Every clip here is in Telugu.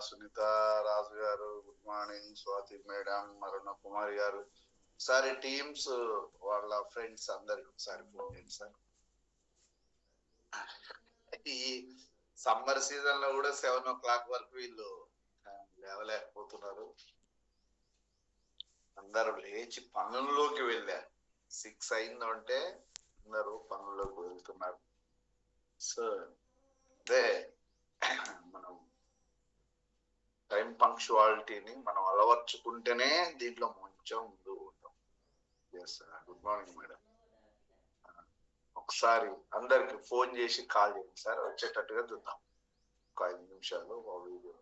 సునీత రాజు గారు, good morning. Swathi madam, Aruna Kumari గారు, ఒకసారి టీమ్స్ వాళ్ళ ఫ్రెండ్స్ అందరికి ఒకసారి ఫోన్ చేయండి సార్. ఈ సమ్మర్ సీజన్ లో కూడా 7 o'clock వరకు వీళ్ళు లేవలేకపోతున్నారు. అందరూ లేచి పనుల్లోకి వెళ్ళారు. 6 అయిందంటే అందరూ పనుల్లోకి వెళ్తున్నారు. సో అదే మనం టైం పంక్చువాలిటీని మనం అలవర్చుకుంటేనే దీంట్లో కొంచెం ముందు ఉంటాం. Yes, good morning madam. ఒకసారి అందరికి ఫోన్ చేసి కాల్ చేయండి సార్, వచ్చేటట్టుగా చూద్దాం. ఒక 5 నిమిషాలు video.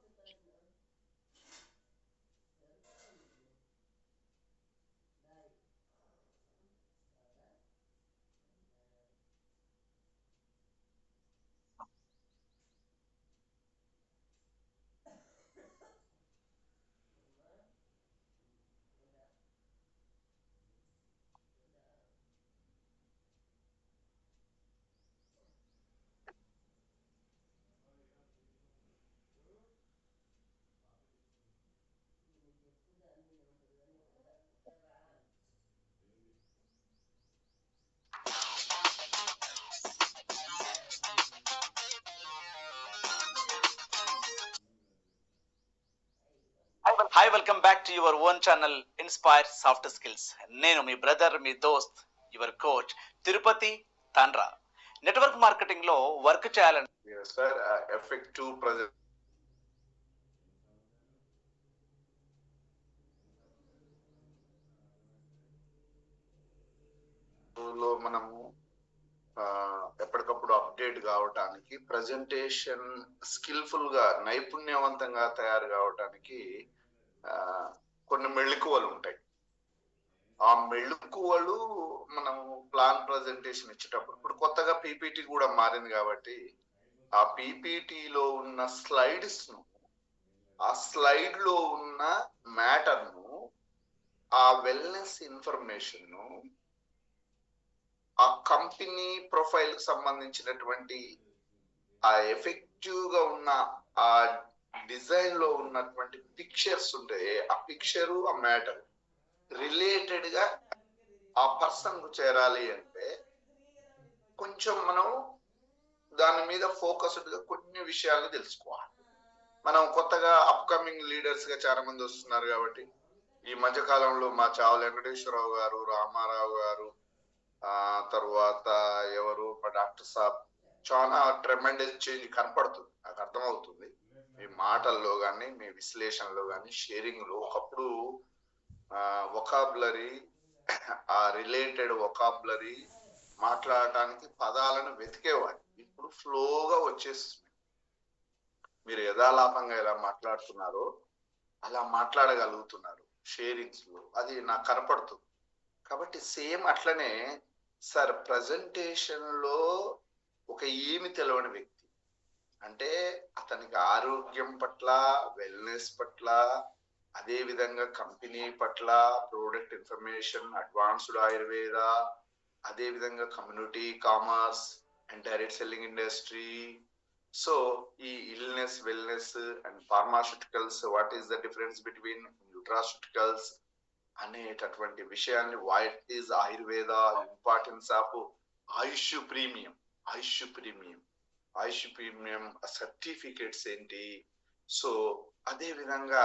Hi, welcome back to your own channel inspire soft skills. నేను మీ బ్రదర్, మీ దోస్త్, your coach Tirupati Tandra. Network marketing లో వర్క్ చేయాలంటే సార్ ఎఫెక్టివ్ ప్రజెంట్ లో మనము ఎప్పటికప్పుడు అప్డేట్ కావటానికి, ప్రజెంటేషన్ స్కిల్ఫుల్ గా నైపుణ్యవంతంగా తయారు కావటానికి కొన్ని మెళుకువలు ఉంటాయి. ఆ మెళుకువలు మనం ప్లాన్ ప్రజెంటేషన్ ఇచ్చేటప్పుడు, ఇప్పుడు కొత్తగా పీపీటీ కూడా మారింది కాబట్టి ఆ పీపీటీలో ఉన్న స్లైడ్స్ ను, ఆ స్లైడ్ లో ఉన్న మ్యాటర్ ను, ఆ వెల్నెస్ ఇన్ఫర్మేషన్ ను, ఆ కంపెనీ ప్రొఫైల్ కి సంబంధించినటువంటి ఆ ఎఫెక్టివ్ గా ఉన్న ఆ డిజైన్ లో ఉన్నటువంటి పిక్చర్స్ ఉంటాయి. ఆ పిక్చరు, ఆ మ్యాటర్ రిలేటెడ్ గా ఆ పర్సన్ కు చేరాలి అంటే కొంచెం మనం దాని మీద ఫోకస్డ్ గా కొన్ని విషయాలు తెలుసుకోవాలి. మనం కొత్తగా అప్కమింగ్ లీడర్స్ గా చాలా మంది వస్తున్నారు కాబట్టి, ఈ మధ్య కాలంలో మా చావు వెంకటేశ్వరరావు గారు, రామారావు గారు, తర్వాత ఎవరు మా డాక్టర్ సాబ్, చాలా ట్రెమెండస్ చేంజ్ కనపడుతుంది. నాకు అర్థమవుతుంది మీ మాటల్లో కానీ, మీ విశ్లేషణలో కానీ, షేరింగ్ లో. ఒకప్పుడు వొకాబులరీ, ఆ రిలేటెడ్ వొకాబులరీ మాట్లాడటానికి పదాలను వెతికేవాడు. ఇప్పుడు ఫ్లోగా వచ్చేస్తుంది. మీరు యథాలాపంగా ఎలా మాట్లాడుతున్నారో అలా మాట్లాడగలుగుతున్నారు షేరింగ్స్ లో, అది నాకు కనపడుతుంది. కాబట్టి సేమ్ అట్లనే సార్ ప్రజెంటేషన్ లో ఒక ఏమి తెలవని వ్యక్తి అంటే అతనికి ఆరోగ్యం పట్ల, వెల్నెస్ పట్ల, అదే విధంగా కంపెనీ పట్ల, ప్రోడక్ట్ ఇన్ఫర్మేషన్, అడ్వాన్స్డ్ ఆయుర్వేద, అదే విధంగా community commerce and direct selling industry. So ఈ illness, wellness and pharmaceuticals, what is the difference between nutraceuticals అనేటటువంటి విషయాన్ని, what is Ayurveda, importance of Ayush premium, Ayush premium certificates ఏంటి. సో అదే విధంగా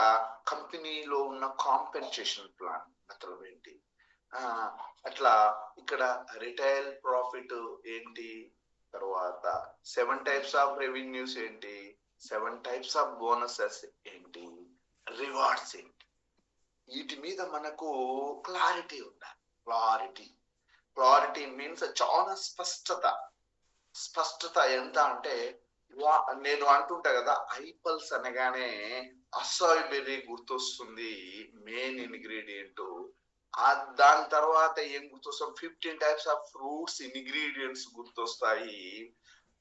కంపెనీలో ఉన్న కాంపెన్సేషన్ ప్లాన్ మెథడ్ ఏంటి, అట్లా ఇక్కడ రిటైల్ ప్రాఫిట్ ఏంటి, తర్వాత 7 types ఆఫ్ రెవెన్యూస్ ఏంటి, 7 types ఆఫ్ బోనసెస్ ఏంటి, రివార్డ్స్ ఏంటి, వీటి మీద మనకు క్లారిటీ ఉండాలి. క్లారిటీ మీన్స్ చాలా స్పష్టత ఎంత అంటే, నేను అంటుంటా కదా, ఐపల్స్ అనగానే అసాయ్ బెర్రీ గుర్తొస్తుంది మెయిన్ ఇంగ్రీడియంట్. దాని తర్వాత ఏం గుర్తొస్తాం, 15 types ఆఫ్ ఫ్రూట్స్ ఇంగ్రీడియంట్స్ గుర్తొస్తాయి.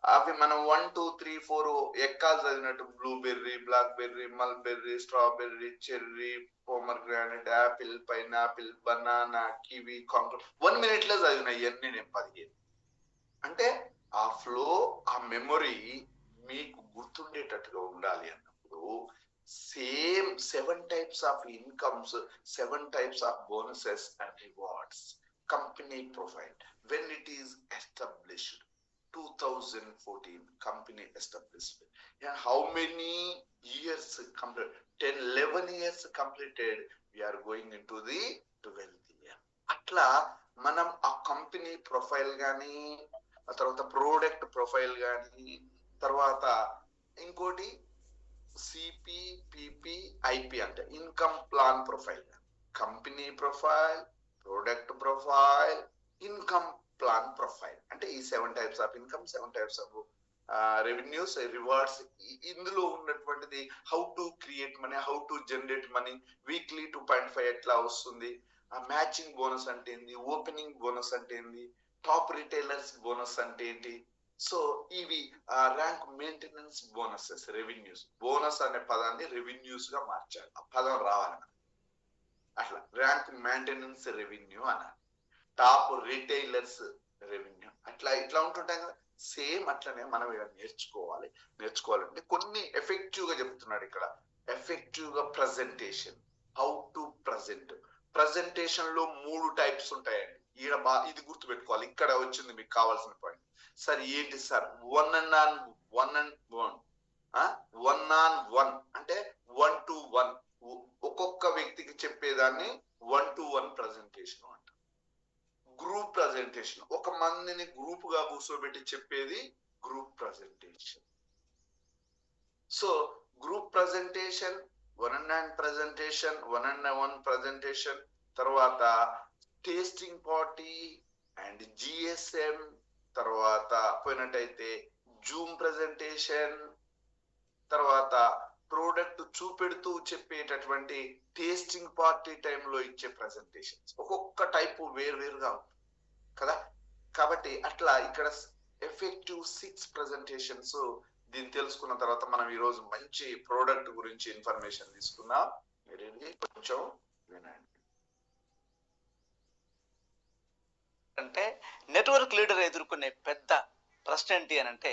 అవి మనం 1, 2, 3, 4 ఎక్కాలు చదివినట్టు, blueberry, black berry, mulberry, strawberry, cherry, pomegranate, apple, pineapple, banana, kiwi, concrete 1 minute లో చదివిన ఇవన్నీ నేను 15. అంటే ఆ ఫ్లో, ఆ మెమొరీ మీకు గుర్తుండేటట్టుగా ఉండాలి అన్నప్పుడు 7 types of incomes, 7 types of bonuses and rewards. Company profile, when it is established, 2014 company established, and how many years completed? 11 years completed, we are going into the 12th year. అట్లా మనం ఆ కంపెనీ ప్రొఫైల్ కానీ, ఆ తర్వాత ప్రోడక్ట్ ప్రొఫైల్ కానీ, తర్వాత ఇంకోటి సిపి, పిపి, ఐపి అంటే income plan profile, company profile, product profile, income plan profile. అంటే ఈ 7 types of income, 7 types of revenues, rewards. ఇందులో ఉన్నటువంటిది how to create money, how to generate money, weekly 2.5 ఎట్లా వస్తుంది, మ్యాచింగ్ బోనస్ అంటే ఏంది, ఓపెనింగ్ బోనస్ అంటే ఏంది, టాప్ రిటైలర్స్ బోనస్ అంటే ఏంటి. సో ఇవి rank maintenance bonuses, revenues. Bonus అనే పదాన్ని రెవెన్యూస్ గా మార్చాలి, ఆ పదం రావాలన్న. అట్లా ర్యాంక్ మెయింటెనెన్స్ రెవెన్యూ అనాలి, టాప్ రిటైలర్స్ రెవెన్యూ. అట్లా ఇట్లా ఉంటుంటాయి కదా. సేమ్ అట్లనే మనం నేర్చుకోవాలంటే కొన్ని ఎఫెక్టివ్ గా చెప్తున్నాడు ఇక్కడ. ఎఫెక్టివ్ గా ప్రజెంటేషన్, హౌ టు ప్రజెంటేషన్ లో 3 types ఉంటాయండి. ఈడ ఇది గుర్తుపెట్టుకోవాలి. ఇక్కడ వచ్చింది మీకు కావాల్సిన పాయింట్. సార్ ఏంటి సార్? 1-on-1 అంటే 1-to-1, ఒక్కొక్క వ్యక్తికి చెప్పేదాన్ని 1-to-1 ప్రజెంటేషన్ అంట. గ్రూప్ ప్రజెంటేషన్, ఒక మందిని గ్రూప్ గా కూర్చోబెట్టి చెప్పేది group presentation. So group presentation, 1-on-1 presentation, 1-on-1 presentation, తర్వాత టేస్టింగ్ పార్టీ అండ్ జిఎస్ఎం, తర్వాత పోయినట్టయితే జూమ్ ప్రజెంటేషన్, తర్వాత ప్రోడక్ట్ చూపెడుతూ చెప్పేటటువంటి టేస్టింగ్ పార్టీ టైంలో ఇచ్చే ప్రజెంటేషన్స్. ఒక్కొక్క టైపు వేరువేరుగా ఉంటుంది కదా. కాబట్టి అట్లా ఇక్కడ ఎఫెక్టివ్ 6 ప్రజెంటేషన్స్. దీన్ని తెలుసుకున్న తర్వాత మనం ఈ రోజు మంచి ప్రోడక్ట్ గురించి ఇన్ఫర్మేషన్ తీసుకుందాం. మీరు కొంచెం వినండి. అంటే నెట్వర్క్ లీడర్ ఎదుర్కొనే పెద్ద ప్రశ్న ఏంటి అని అంటే,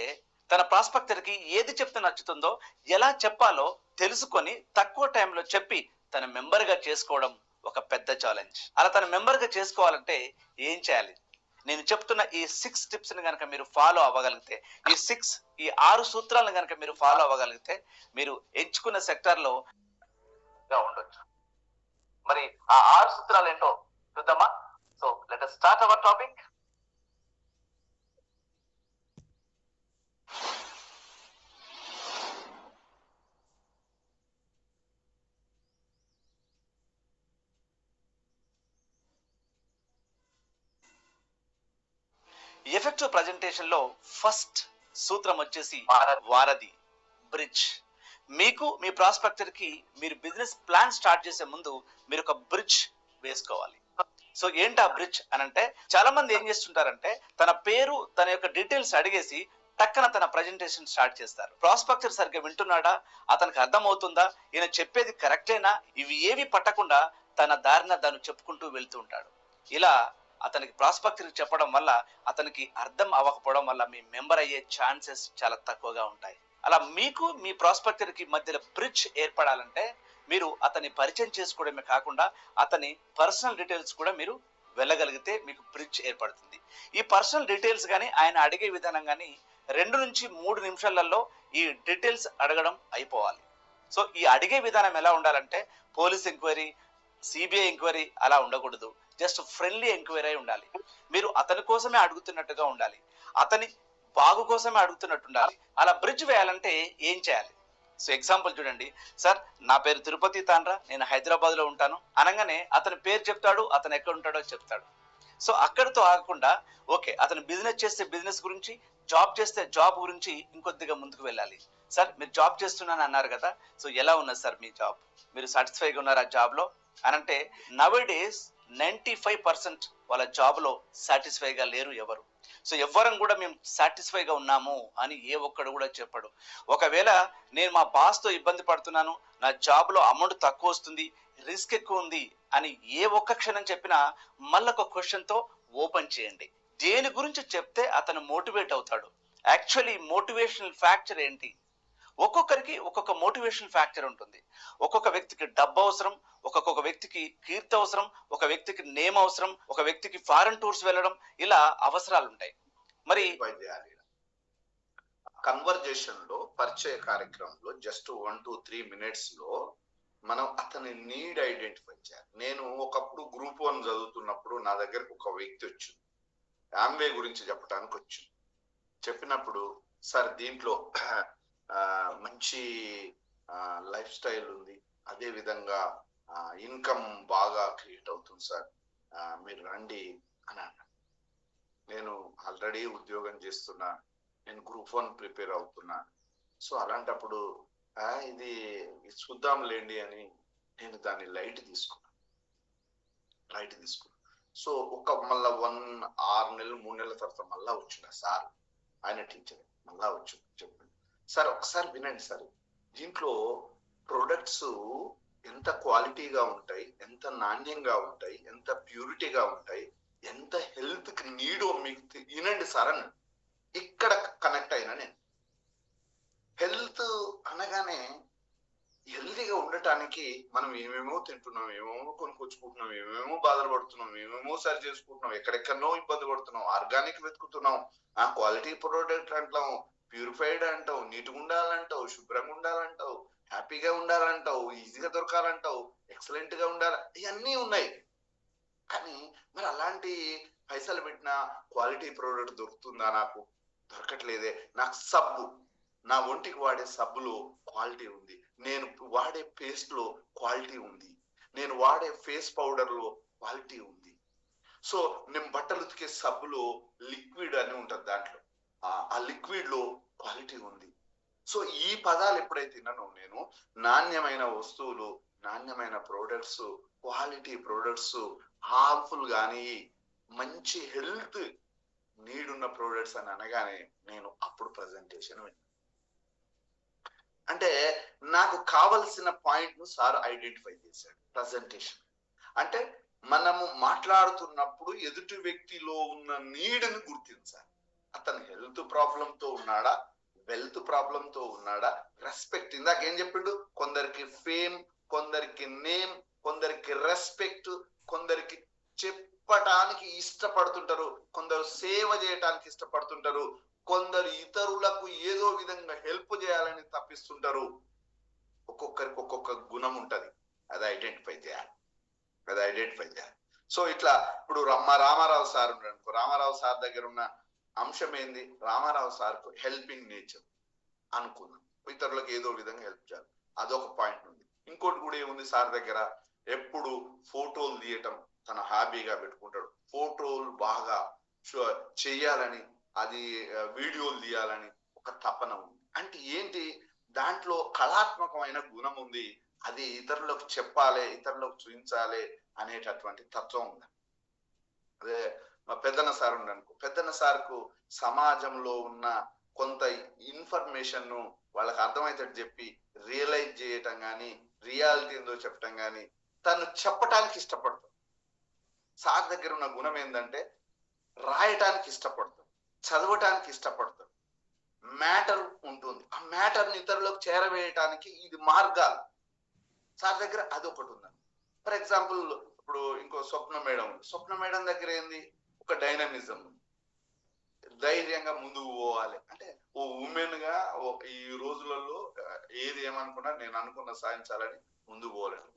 తన ప్రాస్పెక్టర్ కి ఏది చెప్తే నచ్చుతుందో, ఎలా చెప్పాలో తెలుసుకొని తక్కువ టైంలో చెప్పి తన మెంబర్ గా చేసుకోవడం ఒక పెద్ద ఛాలెంజ్. అలా తన మెంబర్ గా చేసుకోవాలంటే ఏం చేయాలి? నేను చెప్తున్న ఈ 6 tips ని కనుక మీరు ఫాలో అవ్వగలిగితే, ఈ 6 సూత్రాలను కనుక మీరు ఫాలో అవ్వగలిగితే, మీరు ఎంచుకున్న సెక్టర్ లో ఉండొచ్చు. మరి ఆ 6 సూత్రాలు ఏంటో చూద్దామా? So let us start our topic. Effective presentation లో ఫస్ట్ సూత్రం వచ్చేసి వారధి, బ్రిడ్జ్. మీకు మీ ప్రాస్పెక్టర్ కి మీరు బిజినెస్ ప్లాన్ స్టార్ట్ చేసే ముందు మీరు ఒక బ్రిడ్జ్ వేసుకోవాలి. సో ఏంటి ఆ బ్రిడ్జ్ అనంటే, చాలా మంది ఏం చేస్తుంటారంటే తన పేరు, తన యొక్క డీటెయిల్స్ అడిగేసి టక్కన తన ప్రజెంటేషన్ స్టార్ట్ చేస్తారు. ప్రాస్పెక్టర్ సరిగ్గా వింటున్నాడా, అతనికి అర్థం అవుతుందా, ఈయన చెప్పేది కరెక్టేనా, ఇవి ఏవి పట్టకుండా తన దారిన దాన్ని చెప్పుకుంటూ వెళ్తూ ఉంటాడు. ఇలా అతనికి ప్రాస్పెక్టర్ చెప్పడం వల్ల అతనికి అర్థం అవ్వకపోవడం వల్ల మీ మెంబర్ అయ్యే ఛాన్సెస్ చాలా తక్కువగా ఉంటాయి. అలా మీకు మీ ప్రాస్పెక్టర్ కి మధ్యలో బ్రిడ్జ్ ఏర్పడాలంటే మీరు అతన్ని పరిచయం చేసుకోవడమే కాకుండా అతని పర్సనల్ డీటెయిల్స్ కూడా మీరు వెళ్ళగలిగితే మీకు బ్రిడ్జ్ ఏర్పడుతుంది. ఈ పర్సనల్ డీటెయిల్స్ కానీ ఆయన అడిగే విధానం కానీ 2 నుంచి 3 నిమిషాలలో ఈ డీటెయిల్స్ అడగడం అయిపోవాలి. సో ఈ అడిగే విధానం ఎలా ఉండాలంటే, పోలీస్ ఎంక్వైరీ, సిబిఐ ఎంక్వైరీ అలా ఉండకూడదు. జస్ట్ ఫ్రెండ్లీ ఎంక్వైరీ అయి ఉండాలి. మీరు అతని కోసమే అడుగుతున్నట్టుగా ఉండాలి, అతని బాగు కోసమే అడుగుతున్నట్టు ఉండాలి. అలా బ్రిడ్జ్ వేయాలంటే ఏం చేయాలి? సో ఎగ్జాంపుల్ చూడండి. సార్ నా పేరు తిరుపతి తాండ్రా, నేను హైదరాబాద్ లో ఉంటాను అనగానే అతని పేరు చెప్తాడు, అతను ఎక్కడ ఉంటాడో చెప్తాడు. సో అక్కడితో ఆగకుండా ఓకే, అతను బిజినెస్ చేస్తే బిజినెస్ గురించి, జాబ్ చేస్తే జాబ్ గురించి ఇంకొద్దిగా ముందుకు వెళ్ళాలి. సార్ మీరు జాబ్ చేస్తున్నాను అన్నారు కదా, సో ఎలా ఉన్నది సార్ మీ జాబ్, మీరు సాటిస్ఫైగా ఉన్నారు ఆ జాబ్ లో అనంటే, నవ్ డేస్ 95% వాళ్ళ జాబ్ లో సాటిస్ఫైగా లేరు ఎవరు. సో ఎవ్వరం కూడా మేము సాటిస్ఫైగా ఉన్నాము అని ఏ ఒక్కడు కూడా చెప్పడు. ఒకవేళ నేను మా బాస్ తో ఇబ్బంది పడుతున్నాను, నా జాబ్ లో అమౌంట్ తక్కువ వస్తుంది, రిస్క్ ఎక్కువ ఉంది అని ఏ ఒక్క క్షణం చెప్పినా మళ్ళొక క్వశ్చన్ తో ఓపెన్ చేయండి. దేని గురించి చెప్తే అతను మోటివేట్ అవుతాడు. యాక్చువల్లీ మోటివేషనల్ ఫ్యాక్టర్ ఏంటి? ఒక్కొక్కరికి ఒక్కొక్క మోటివేషన్ ఫ్యాక్టర్ ఉంటుంది. ఒక్కొక్క వ్యక్తికి డబ్బు అవసరం, ఒక్కొక్క వ్యక్తికి కీర్తి అవసరం, ఒక వ్యక్తికి నేమ్ అవసరం, ఒక వ్యక్తికి ఫారెన్ టూర్స్ వెళ్ళడం, ఇలా అవసరాలు ఉంటాయి. మరి కన్వర్జేషన్ లో పరిచయ కార్యక్రమంలో జస్ట్ 1 to 3 minutes లో మనం అతని నీడ్ ఐడెంటిఫై చేయాలి. నేను ఒకప్పుడు గ్రూప్ 1 చదువుతున్నప్పుడు నా దగ్గరకు ఒక వ్యక్తి వచ్చింది, ఆమ్వే గురించి చెప్పడానికి వచ్చింది. చెప్పినప్పుడు సార్ దీంట్లో మంచి లైఫ్ స్టైల్ ఉంది, అదే విధంగా ఇన్కమ్ బాగా క్రియేట్ అవుతుంది సార్, మీరు రండి అని అన్నాను. నేను ఆల్రెడీ ఉద్యోగం చేస్తున్నా, నేను గ్రూప్ 1 ప్రిపేర్ అవుతున్నా, సో అలాంటప్పుడు ఇది చూద్దాంలేండి అని నేను దాన్ని లైట్ తీసుకున్నాను. సో మళ్ళా 6 నెలలు 3 నెలల తర్వాత మళ్ళా వచ్చింది సార్, ఆయన టీచర్ మళ్ళా వచ్చి చెప్పండి సార్ ఒకసారి వినండి సార్, దీంట్లో ప్రొడక్ట్స్ ఎంత క్వాలిటీగా ఉంటాయి, ఎంత నాణ్యంగా ఉంటాయి, ఎంత ప్యూరిటీగా ఉంటాయి, ఎంత హెల్త్ కి నీడో మీకు వినండి సార్ అని ఇక్కడ కనెక్ట్ అయినా. నేను హెల్త్ అనగానే హెల్తీగా ఉండటానికి మనం ఏమేమో తింటున్నాం, ఏమేమో కొనుక్కొచ్చుకుంటున్నాం, ఏమేమో బాధలు పడుతున్నాం, ఏమేమో సరి చేసుకుంటున్నాం, ఎక్కడెక్కడనో ఇబ్బంది పడుతున్నాం, ఆర్గానిక్ వెతుకుతున్నాం, క్వాలిటీ ప్రోడక్ట్ అంటాం, ప్యూరిఫైడ్ అంటావు, నీట్గా ఉండాలంటావు, శుభ్రంగా ఉండాలంటావు, హ్యాపీగా ఉండాలంటావు, ఈజీగా దొరకాలంటావు, ఎక్సలెంట్ గా ఉండాలి, ఇవన్నీ ఉన్నాయి. కానీ మరి అలాంటి పైసలు పెట్టిన క్వాలిటీ ప్రోడక్ట్ దొరుకుతుందా? నాకు దొరకట్లేదే. నాకు సబ్బు, నా ఒంటికి వాడే సబ్బులో క్వాలిటీ ఉంది, నేను వాడే పేస్ట్ లో క్వాలిటీ ఉంది, నేను వాడే ఫేస్ పౌడర్ లో క్వాలిటీ ఉంది, సో నేను బట్టలు ఉతికే సబ్బులో లిక్విడ్ అని ఉంటుంది, దాంట్లో ఆ లిక్విడ్ లో క్వాలిటీ ఉంది. సో ఈ పదాలు ఎప్పుడైతే విన్నానో నేను, నాణ్యమైన వస్తువులు, నాణ్యమైన ప్రోడక్ట్స్, క్వాలిటీ ప్రోడక్ట్స్, హార్మ్ఫుల్ కానీ మంచి హెల్త్ నీడ్ ఉన్న ప్రోడక్ట్స్ అని అనగానే నేను అప్పుడు ప్రజెంటేషన్ విన్నాను. అంటే నాకు కావలసిన పాయింట్ ను సార్ ఐడెంటిఫై చేశాడు. ప్రజెంటేషన్ అంటే మనము మాట్లాడుతున్నప్పుడు ఎదుటి వ్యక్తిలో ఉన్న నీడ్ని గుర్తించాలి. అతను హెల్త్ ప్రాబ్లంతో ఉన్నాడా, వెల్త్ ప్రాబ్లంతో ఉన్నాడా, రెస్పెక్ట్, ఇందాక ఏం చెప్పిండు, కొందరికి ఫేమ్, కొందరికి నేమ్, కొందరికి రెస్పెక్ట్, కొందరికి చెప్పటానికి ఇష్టపడుతుంటారు, కొందరు సేవ చేయటానికి ఇష్టపడుతుంటారు, కొందరు ఇతరులకు ఏదో విధంగా హెల్ప్ చేయాలని తప్పిస్తుంటారు. ఒక్కొక్కరికి ఒక్కొక్క గుణం ఉంటది, అది ఐడెంటిఫై చేయాలి. సో ఇట్లా ఇప్పుడు రామారావు సార్ ఉన్నాడు, రామారావు సార్ దగ్గర ఉన్న అంశం ఏంది, రామారావు సార్కు హెల్పింగ్ నేచర్ అనుకున్నాం, ఇతరులకు ఏదో విధంగా హెల్ప్ చేయాలి, అదొక పాయింట్ ఉంది. ఇంకోటి కూడా ఏముంది సార్ దగ్గర, ఎప్పుడు ఫోటోలు తీయటం తన హాబీగా పెట్టుకుంటాడు, ఫోటోలు బాగా చెయ్యాలని, అది వీడియోలు తీయాలని ఒక తపన ఉంది. అంటే ఏంటి, దాంట్లో కళాత్మకమైన గుణం ఉంది, అది ఇతరులకు చెప్పాలి, ఇతరులకు చూపించాలి అనేటటువంటి తత్వం ఉంది. అదే మా పెద్దన్న సార్ ఉండనుకో, పెద్దన్న సార్కు సమాజంలో ఉన్న కొంత ఇన్ఫర్మేషన్ ను వాళ్ళకి అర్థమవుతాడు చెప్పి రియలైజ్ చేయటం కానీ, రియాలిటీ ఏందో చెప్పటం కానీ తను చెప్పటానికి ఇష్టపడతాడు. సార్ దగ్గర ఉన్న గుణం ఏంటంటే రాయటానికి ఇష్టపడతాడు, చదవటానికి ఇష్టపడతాడు, మ్యాటర్ ఉంటుంది, ఆ మ్యాటర్ని ఇతరులకు చేరవేయటానికి ఇది మార్గాలు. సార్ దగ్గర అది ఒకటి ఉందండి. ఫర్ ఎగ్జాంపుల్ ఇప్పుడు ఇంకో స్వప్న మేడం ఉంది, స్వప్న మేడం దగ్గర ఏంది, ఒక డైనమిజం ఉంది, ధైర్యంగా ముందుకు పోవాలి. అంటే ఓ ఉమెన్ గా ఈ రోజులలో ఏది ఏమనుకున్నా నేను అనుకున్న సాధించాలని ముందుకు పోవాలని.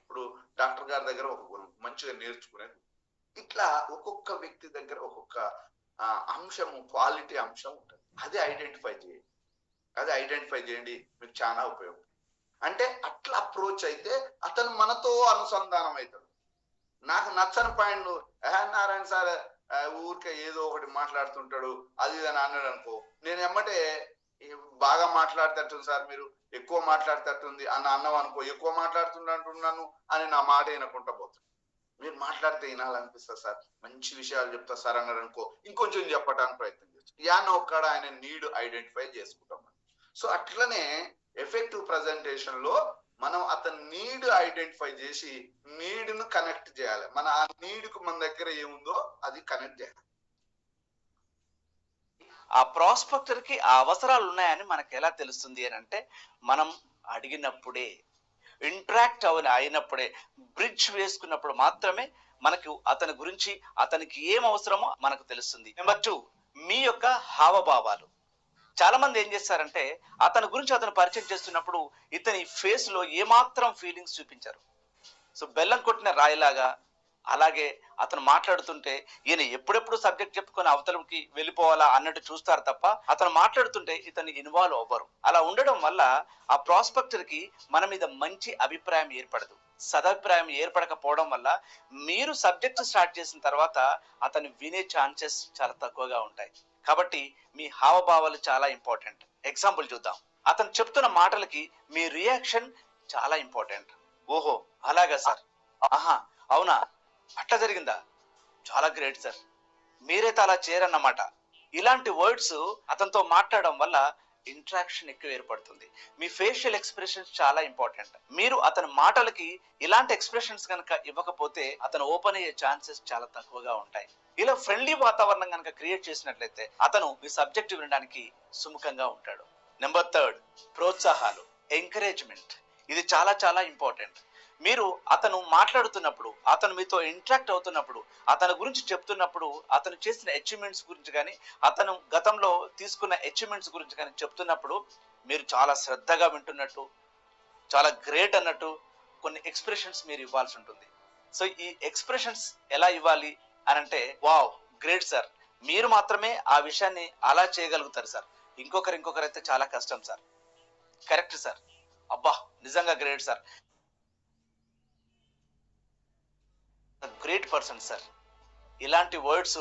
ఇప్పుడు డాక్టర్ గారి దగ్గర ఒక గుణం, మంచిగా నేర్చుకునేది. ఇట్లా ఒక్కొక్క వ్యక్తి దగ్గర ఒక్కొక్క అంశము, క్వాలిటీ అంశం ఉంటుంది. అది ఐడెంటిఫై చేయండి, మీకు చాలా ఉపయోగం. అంటే అట్లా అప్రోచ్ అయితే అతను మనతో అనుసంధానం అవుతాడు. నాకు నచ్చని పాయింట్, నారాయణ సార్ ఊరికే ఏదో ఒకటి మాట్లాడుతుంటాడు అది అని అన్నాడు అనుకో, నేను ఎమ్మటే బాగా మాట్లాడతట్టుంది సార్, మీరు ఎక్కువ మాట్లాడతట్టుంది అన్నం అనుకో, ఎక్కువ మాట్లాడుతుంటున్నాను అని నా మాట వినకుండా పోతాడు. మీరు మాట్లాడితే వినాలనిపిస్తుంది సార్, మంచి విషయాలు చెప్తా సార్ అన్నారు అనుకో, ఇంకొంచెం చెప్పడానికి ప్రయత్నం చేస్తాం. యాన్న ఒక్కడ ఆయన నీడ్ ఐడెంటిఫై చేసుకుంటాం. సో అట్లనే ఎఫెక్టివ్ ప్రజెంటేషన్ లో మనం అతని నీడ్ ఐడెంటిఫై చేసి నీడ్ ను కనెక్ట్ చేయాలి. మన ఆ నీడ్ కు మన దగ్గర ఏముందో అది కనెక్ట్ చేయాలి. ఆ ప్రాస్పెక్టర్ కి ఆ అవసరాలు ఉన్నాయని మనకు ఎలా తెలుస్తుంది అని అంటే, మనం అడిగినప్పుడే, ఇంటరాక్ట్ అయినప్పుడే, బ్రిడ్జ్ వేసుకున్నప్పుడు మాత్రమే మనకు అతని గురించి, అతనికి ఏం అవసరమో మనకు తెలుస్తుంది. నెంబర్ 2, మీ యొక్క హావభావాలు. చాలా మంది ఏం చేస్తారంటే, అతని గురించి అతను పరిచయం చేస్తున్నప్పుడు ఇతని ఫేస్ లో ఏమాత్రం ఫీలింగ్స్ చూపించారు. సో బెల్లం కొట్టిన రాయిలాగా, అలాగే అతను మాట్లాడుతుంటే ఈయన ఎప్పుడెప్పుడు సబ్జెక్ట్ చెప్పుకొని అవతలకి వెళ్ళిపోవాలా అన్నట్టు చూస్తారు తప్ప, అతను మాట్లాడుతుంటే ఇతను ఇన్వాల్వ్ అవ్వరు. అలా ఉండడం వల్ల ఆ ప్రాస్పెక్టర్ కి మన మీద మంచి అభిప్రాయం ఏర్పడదు. సదభిప్రాయం ఏర్పడకపోవడం వల్ల మీరు సబ్జెక్ట్ స్టార్ట్ చేసిన తర్వాత అతను వినే ఛాన్సెస్ చాలా తక్కువగా ఉంటాయి. కాబట్టి మీ హావభావాలు చాలా ఇంపార్టెంట్. ఎగ్జాంపుల్ చూద్దాం. అతను చెప్తున్న మాటలకి మీ రియాక్షన్ చాలా ఇంపార్టెంట్. ఓహో, అలాగా సార్, ఆహా, అవునా, అట్లా జరిగిందా, చాలా గ్రేట్ సార్, మీరైతే అలా చేయరన్నమాట. ఇలాంటి వర్డ్స్ అతనితో మాట్లాడడం వల్ల ఇంట్రాక్షన్ ఎక్కువ ఏర్పడుతుంది. మీ ఫేషియల్ ఎక్స్ప్రెషన్స్ చాలా ఇంపార్టెంట్. మీరు అతని మాటలకి ఇలాంటి ఎక్స్ప్రెషన్స్ కనుక ఇవ్వకపోతే అతను ఓపెన్ అయ్యే ఛాన్సెస్ చాలా తక్కువగా ఉంటాయి. ఇలా ఫ్రెండ్లీ వాతావరణం కనుక క్రియేట్ చేసినట్లయితే అతను మీ సబ్జెక్ట్ వినడానికి సుముఖంగా ఉంటాడు. నెంబర్ 3, ప్రోత్సాహాలు, ఎంకరేజ్మెంట్. ఇది చాలా చాలా ఇంపార్టెంట్. మీరు అతను మాట్లాడుతున్నప్పుడు, అతను మీతో ఇంటరాక్ట్ అవుతున్నప్పుడు, అతని గురించి చెప్తున్నప్పుడు, అతను చేసిన అచీవ్మెంట్స్ గురించి కానీ, అతను గతంలో తీసుకున్న అచీవ్మెంట్స్ గురించి కానీ చెప్తున్నప్పుడు మీరు చాలా శ్రద్ధగా వింటున్నట్టు, చాలా గ్రేట్ అన్నట్టు కొన్ని ఎక్స్ప్రెషన్స్ మీరు ఇవ్వాల్సి ఉంటుంది. సో ఈ ఎక్స్ప్రెషన్స్ ఎలా ఇవ్వాలి అని అంటే, వావ్, గ్రేట్ సార్, మీరు మాత్రమే ఆ విషయాన్ని అలా చేయగలుగుతారు సార్, ఇంకొకరైతే చాలా కష్టం సార్, కరెక్ట్ సార్, అబ్బా నిజంగా great sir, great person sir. ఇలాంటి వర్డ్స్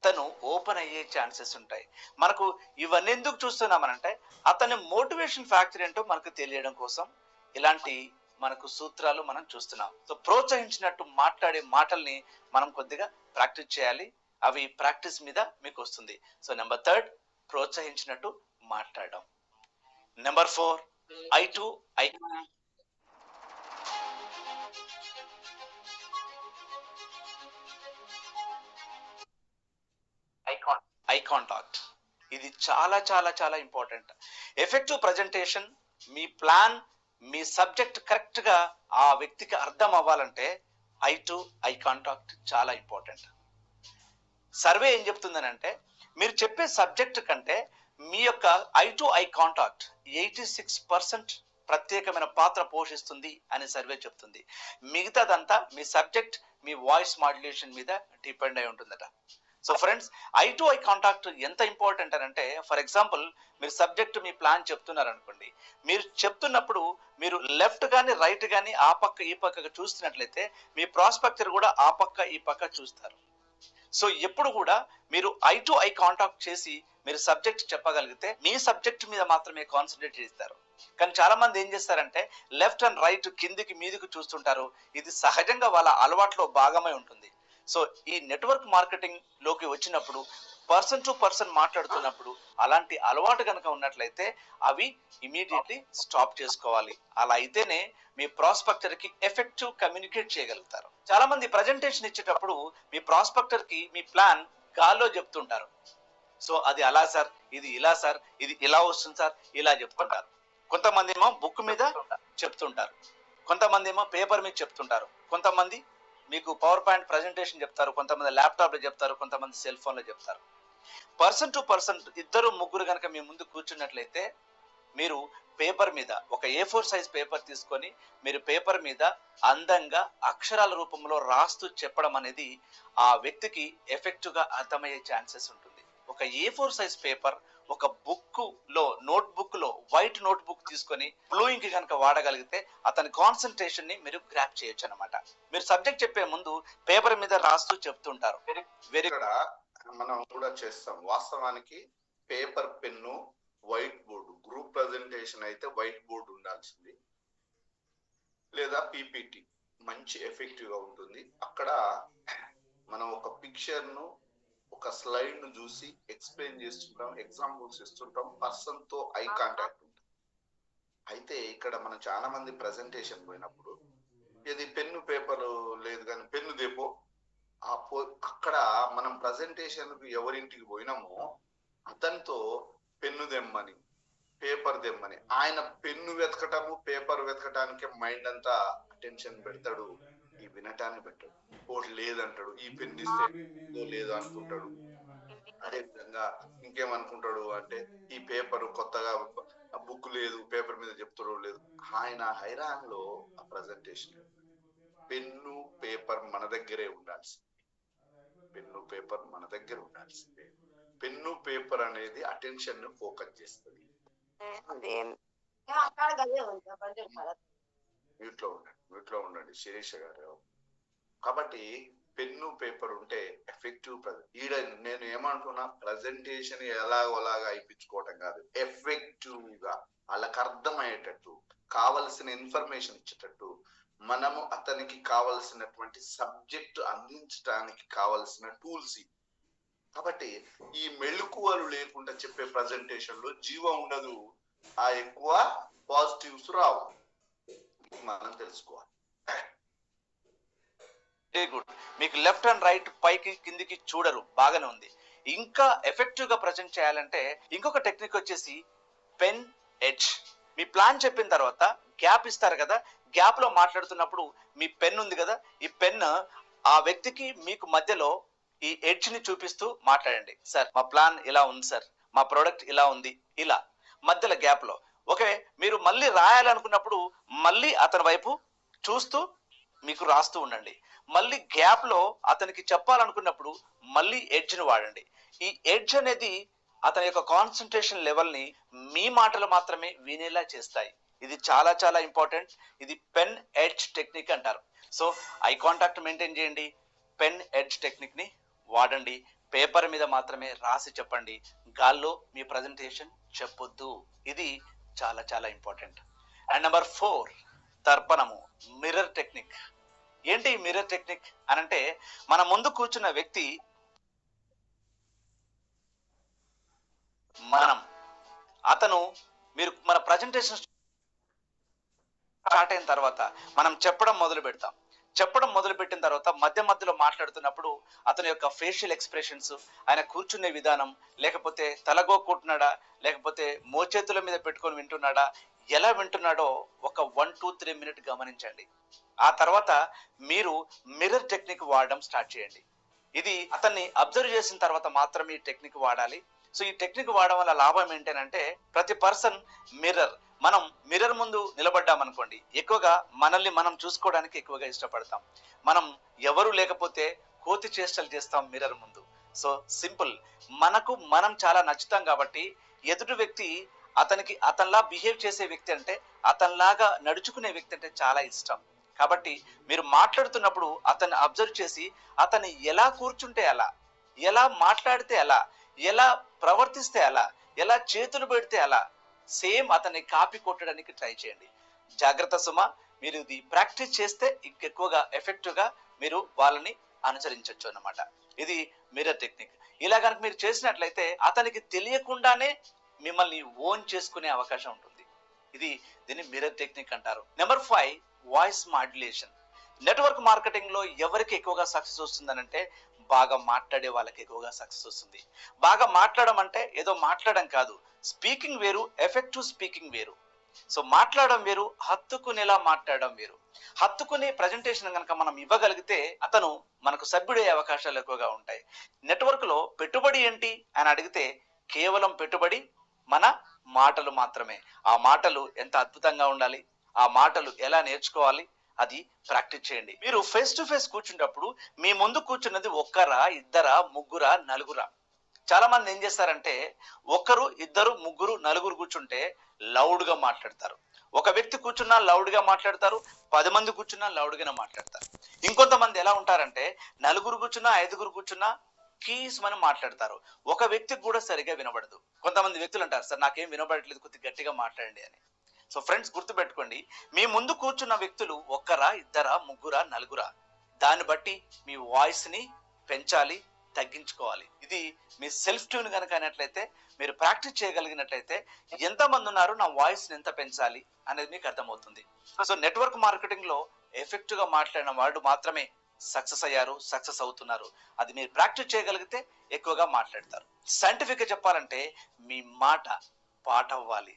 తను ఓపెన్ అయ్యే ఛాన్సెస్ ఉంటాయి. మనకు ఇవన్నీ ఎందుకు చూస్తున్నామనంటే, అతని మోటివేషన్ ఫ్యాక్టర్ ఏంటో మనకు తెలియడం కోసం ఇలాంటి మనకు సూత్రాలు మనం చూస్తున్నాం. సో ప్రోత్సహించినట్టు మాట్లాడే మాటల్ని మనం కొద్దిగా ప్రాక్టీస్ చేయాలి. అవి ప్రాక్టీస్ మీద మీకు వస్తుంది. సో నెంబర్ 3, ప్రోత్సహించినట్టు మాట్లాడడం. Number 4, I to I eye contact. ఇది చాలా చాలా చాలా ఇంపార్టెంట్. ఎఫెక్టివ్ ప్రజెంటేషన్, మీ ప్లాన్, మీ సబ్జెక్ట్ కరెక్ట్ గా ఆ వ్యక్తికి అర్థం అవ్వాలంటే ఐ టు ఐ కాంటాక్ట్ చాలా ఇంపార్టెంట్. సర్వే ఏం చెప్తుందనంటే, మీరు చెప్పే సబ్జెక్ట్ కంటే మీ యొక్క ఐ టు ఐ కాంటాక్ట్ 86% ప్రత్యేకమైన పాత్ర పోషిస్తుంది అని సర్వే చెప్తుంది. మిగతాదంతా మీ సబ్జెక్ట్, మీ వాయిస్ మాడ్యులేషన్ మీద డిపెండ్ అయి ఉంటుందట. So friends, I to eye contact ఎంత ఇంపార్టెంట్ అని అంటే, ఫర్ ఎగ్జాంపుల్ మీరు సబ్జెక్ట్, మీ ప్లాన్ చెప్తున్నారు అనుకోండి, మీరు చెప్తున్నప్పుడు మీరు లెఫ్ట్ కానీ రైట్ కానీ ఆ పక్క ఈ పక్కగా చూస్తున్నట్లయితే మీ ప్రాస్పెక్టర్ కూడా ఆ పక్క ఈ పక్క చూస్తారు. సో ఎప్పుడు కూడా మీరు ఐ టు ఐ కాంటాక్ట్ చేసి మీరు సబ్జెక్ట్ చెప్పగలిగితే మీ సబ్జెక్ట్ మీద మాత్రమే కాన్సన్ట్రేట్ చేస్తారు. కానీ చాలా మంది ఏం చేస్తారంటే, లెఫ్ట్ అండ్ రైట్, కిందికి మీదికి చూస్తుంటారు. ఇది సహజంగా వాళ్ళ అలవాట్లో భాగమై ఉంటుంది. సో ఈ నెట్వర్క్ మార్కెటింగ్ లోకి వచ్చినప్పుడు, పర్సన్ టు పర్సన్ మాట్లాడుతున్నప్పుడు అలాంటి అలవాటు కనుక ఉన్నట్లయితే అవి ఇమీడియట్లీ స్టాప్ చేసుకోవాలి. అలా అయితేనే మీ ప్రాస్పెక్టర్ కి ఎఫెక్టివ్ కమ్యూనికేట్ చేయగలుగుతారు. చాలా మంది ప్రజెంటేషన్ ఇచ్చేటప్పుడు మీ ప్రాస్పెక్టర్ కి మీ ప్లాన్ గాల్లో చెప్తుంటారు. సో అది అలా సార్, ఇది ఇలా సార్, ఇది ఇలా వస్తుంది సార్, ఇలా చెప్తుంటారు. కొంతమంది ఏమో బుక్ మీద చెప్తుంటారు, కొంతమంది ఏమో పేపర్ మీద చెప్తుంటారు, కొంతమంది మీకు పవర్ పాయింట్ ప్రజెంటేషన్ చెప్తారు, కొంతమంది ల్యాప్టాప్ లో చెప్తారు, కొంతమంది సెల్ ఫోన్ లో చెప్తారు. పర్సన్ టు పర్సన్ ఇద్దరు ముగ్గురు కనుక మీ ముందు కూర్చున్నట్లయితే మీరు పేపర్ మీద ఒక A4 సైజ్ పేపర్ తీసుకొని మీరు పేపర్ మీద అందంగా అక్షరాల రూపంలో రాస్తూ చెప్పడం అనేది ఆ వ్యక్తికి ఎఫెక్టివ్ గా అర్థమయ్యే ఛాన్సెస్ ఉంటుంది. ఒక A4 సైజ్ పేపర్, ఒక బుక్ లో, నోట్ బుక్ లో వైట్ నోట్ బుక్ తీసుకొని బ్లూ ఇంక్ కనుక వాడగలిగితే అతని కాన్సన్ట్రేషన్ ని మీరు గ్రాప్ చేయొచ్చు అనమాట. మీరు సబ్జెక్ట్ చెప్పే ముందు పేపర్ మీద రాస్తూ చెప్తుంటారు. ఇక్కడ మనం కూడా చేస్తాం. వాస్తవానికి paper, pen, white board, group presentation అయితే వైట్ బోర్డు ఉండాల్సింది, లేదా పీపీటీ మంచి ఎఫెక్టివ్ గా ఉంటుంది. అక్కడ మనం ఒక పిక్చర్ ను, ఒక స్లైడ్ ను చూసి ఎక్స్ప్లెయిన్ చేస్తుంటాం, ఎగ్జాంపుల్స్ ఇస్తుంటాం, పర్సన్ తో ఐ కాంటాక్ట్ ఉంటుంది. అయితే ఇక్కడ మనం చాలా మంది ప్రజెంటేషన్ పోయినప్పుడు ఇది పెన్ను పేపర్ లేదు కానీ పెన్ను దేపో అక్కడ మనం ప్రజెంటేషన్ ఎవరింటికి పోయినామో అతనితో పెన్ను తెమ్మని, పేపర్ తెమ్మని, ఆయన పెన్ను వెతకటము పేపర్ వెతకటానికే మైండ్ అంతా అటెన్షన్ పెడతాడు, ఈ వినటాన్ని పెట్టాడు. ఒకటి లేదంటాడు, ఈ పెన్ను ఇస్తే లేదు అనుకుంటాడు. అదే విధంగా ఇంకేమనుకుంటాడు అంటే ఈ పేపర్ కొత్తగా బుక్ లేదు, పేపర్ మీద చెప్తాడో లేదు. ఆయన హైరాన్లో ఆ ప్రజెంటేషన్. పెన్ను పేపర్ మన దగ్గరే ఉండాల్సింది, పెన్ను పేపర్ మన దగ్గర ఉండాల్సిందే. పెన్ను పేపర్ అనేది అటెన్షన్ ను ఫోకస్ చేస్తుంది. మ్యూట్లో ఉండండి శిరీష గారు. కాబట్టి పెన్ను పేపర్ ఉంటే ఎఫెక్టివ్ ఈడ నేను ఏమంటున్నా, ప్రజెంటేషన్ ఎలాగోలాగా అయిపించుకోవటం కాదు, ఎఫెక్టివ్ గా వాళ్ళకి అర్థమయ్యేటట్టు కావలసిన ఇన్ఫర్మేషన్ ఇచ్చేటట్టు మనము అతనికి కావలసినటువంటి సబ్జెక్ట్ అందించడానికి కావలసిన టూల్స్. కాబట్టి ఈ మెళుకువలు లేకుండా చెప్పే ప్రజెంటేషన్ లో జీవం ఉండదు, ఆ ఎక్కువ పాజిటివ్స్ రావు, మనం తెలుసుకోవాలి. Very good. మీకు లెఫ్ట్ అండ్ రైట్ పైకి కిందికి చూడరు, బాగానే ఉంది. ఇంకా ఎఫెక్టివ్ గా ప్రజెంట్ చేయాలంటే ఇంకొక టెక్నిక్ వచ్చేసి పెన్ ఎడ్జ్. మీ ప్లాన్ చెప్పిన తర్వాత గ్యాప్ ఇస్తారు కదా, గ్యాప్ లో మాట్లాడుతున్నప్పుడు మీ పెన్ ఉంది కదా, ఈ పెన్ ఆ వ్యక్తికి మీకు మధ్యలో ఈ ఎడ్జ్ ని చూపిస్తూ మాట్లాడండి. సార్ మా ప్లాన్ ఇలా ఉంది సార్, మా ప్రోడక్ట్ ఇలా ఉంది, ఇలా మధ్యలో గ్యాప్ లో. ఓకే, మీరు మళ్ళీ రాయాలనుకున్నప్పుడు మళ్ళీ అతని వైపు చూస్తూ మీకు రాస్తూ ఉండండి. మళ్ళీ గ్యాప్ లో అతనికి చెప్పాలనుకున్నప్పుడు మళ్ళీ ఎడ్జ్ ని వాడండి. ఈ ఎడ్జ్ అనేది అతని యొక్క కాన్సన్ట్రేషన్ లెవెల్ ని మీ మాటలు మాత్రమే వినేలా చేస్తాయి. ఇది చాలా చాలా ఇంపార్టెంట్. ఇది పెన్ ఎడ్జ్ టెక్నిక్ అంటారు. సో ఐ కాంటాక్ట్ మెయింటైన్ చేయండి, పెన్ ఎడ్జ్ టెక్నిక్ ని వాడండి. పేపర్ మీద మాత్రమే రాసి చెప్పండి, గాల్లో మీ ప్రజెంటేషన్ చెప్పొద్దు. ఇది చాలా చాలా ఇంపార్టెంట్. అండ్ నెంబర్ 4, తర్పణము, మిర్రర్ టెక్నిక్. ఏంటి మిర్రర్ టెక్నిక్ అనంటే, మన ముందు కూర్చున్న వ్యక్తి అతను మీరు మన ప్రజెంటేషన్ స్టార్ట్ అయిన తర్వాత మనం చెప్పడం మొదలు పెడతాం. చెప్పడం మొదలు పెట్టిన తర్వాత మధ్య మధ్యలో మాట్లాడుతున్నప్పుడు అతని యొక్క ఫేషియల్ ఎక్స్ప్రెషన్స్, ఆయన కూర్చునే విధానం, లేకపోతే తలగోకుంటున్నాడా, లేకపోతే మోచేతుల మీద పెట్టుకొని వింటున్నాడా, ఎలా వింటున్నాడో ఒక 1-2-3 మినిట్ గమనించండి. ఆ తర్వాత మీరు మిర్రర్ టెక్నిక్ వాడడం స్టార్ట్ చేయండి. ఇది అతన్ని అబ్జర్వ్ చేసిన తర్వాత మాత్రమే ఈ టెక్నిక్ వాడాలి. సో ఈ టెక్నిక్ వాడడం వల్ల లాభం ఏంటంటే, ప్రతి పర్సన్ మిర్రర్, మనం మిర్రర్ ముందు నిలబడ్డామనుకోండి, ఎక్కువగా మనల్ని మనం చూసుకోవడానికి ఎక్కువగా ఇష్టపడతాం. మనం ఎవరు లేకపోతే కోతి చేష్టలు చేస్తాం మిర్రర్ ముందు. సో సింపుల్, మనకు మనం చాలా నచ్చుతాం కాబట్టి ఎదుటి వ్యక్తి అతనికి అతనిలా బిహేవ్ చేసే వ్యక్తి అంటే, అతనిలాగా నడుచుకునే వ్యక్తి అంటే చాలా ఇష్టం. కాబట్టి మీరు మాట్లాడుతున్నప్పుడు అతన్ని అబ్జర్వ్ చేసి అతను ఎలా కూర్చుంటే అలా, ఎలా మాట్లాడితే అలా, ఎలా ప్రవర్తిస్తే అలా, ఎలా చేతులు పెడితే అలా సేమ్ అతన్ని కాపీ కొట్టడానికి ట్రై చేయండి. జాగ్రత్త సుమ, మీరు ఇది ప్రాక్టీస్ చేస్తే ఇంకెక్కువగా ఎఫెక్టివ్ గా మీరు వాళ్ళని అనుసరించవచ్చు అన్నమాట. ఇది మిర్రర్ టెక్నిక్. ఇలా కనుక మీరు చేసినట్లయితే అతనికి తెలియకుండానే మిమ్మల్ని ఓన్ చేసుకునే అవకాశం ఉంటుంది. దీన్ని మిర్రర్ టెక్నిక్ అంటారు. Number 5, voice modulation. Network marketing లో ఎవరికి ఎక్కువగా సక్సెస్ వస్తుందనంటే, బాగా మాట్లాడే వాళ్ళకి ఎక్కువగా సక్సెస్ వస్తుంది. బాగా మాట్లాడడం అంటే ఏదో మాట్లాడడం కాదు, స్పీకింగ్ వేరు, ఎఫెక్టివ్ స్పీకింగ్ వేరు. సో మాట్లాడడం వేరు, హత్తుకునేలా మాట్లాడడం వేరు. హత్తుకునే ప్రజెంటేషన్ కనుక మనం ఇవ్వగలిగితే అతను మనకు సభ్యుడయ్యే అవకాశాలు ఎక్కువగా ఉంటాయి. నెట్వర్క్ లో పెట్టుబడి ఏంటి అని అడిగితే, కేవలం పెట్టుబడి మన మాటలు మాత్రమే. ఆ మాటలు ఎంత అద్భుతంగా ఉండాలి, ఆ మాటలు ఎలా నేర్చుకోవాలి, అది ప్రాక్టీస్ చేయండి. మీరు ఫేస్ టు ఫేస్ కూర్చుంటప్పుడు మీ ముందు కూర్చున్నది ఒక్కరా, ఇద్దరా, ముగ్గురా, నలుగురా? చాలా మంది ఏం చేస్తారంటే, ఒకరు, ఇద్దరు, ముగ్గురు, నలుగురు కూర్చుంటే లౌడ్ గా మాట్లాడతారు. ఒక వ్యక్తి కూర్చున్నా లౌడ్ గా మాట్లాడతారు, 10 మంది కూర్చున్నా లౌడ్ గానే మాట్లాడతారు. ఇంకొంతమంది ఎలా ఉంటారంటే, నలుగురు కూర్చున్నా, 5గురు కూర్చున్నా కీస్ మనం మాట్లాడతారు. ఒక వ్యక్తికి కూడా సరిగా వినబడదు. కొంతమంది వ్యక్తులు అంటారు, సార్ నాకేం వినబడట్లేదు, కొద్దిగా గట్టిగా మాట్లాడండి అని. సో ఫ్రెండ్స్, గుర్తుపెట్టుకోండి, మీ ముందు కూర్చున్న వ్యక్తులు ఒక్కరా, ఇద్దరా, ముగ్గురా, నలుగురా? దాన్ని బట్టి మీ వాయిస్ ని పెంచాలి, తగ్గించుకోవాలి. ఇది మీ సెల్ఫ్ ట్యూన్ కనుక అయినట్లయితే, మీరు ప్రాక్టీస్ చేయగలిగినట్లయితే, ఎంతమంది ఉన్నారు, నా వాయిస్ ని ఎంత పెంచాలి అనేది మీకు అర్థమవుతుంది. సో నెట్వర్క్ మార్కెటింగ్ లో ఎఫెక్టివ్ గా మాట్లాడిన వాడు మాత్రమే సక్సెస్ అయ్యారు, సక్సెస్ అవుతున్నారు. అది మీరు ప్రాక్టీస్ చేయగలిగితే ఎక్కువగా మాట్లాడతారు. సైంటిఫిక్గా చెప్పాలంటే మీ మాట పాట అవ్వాలి.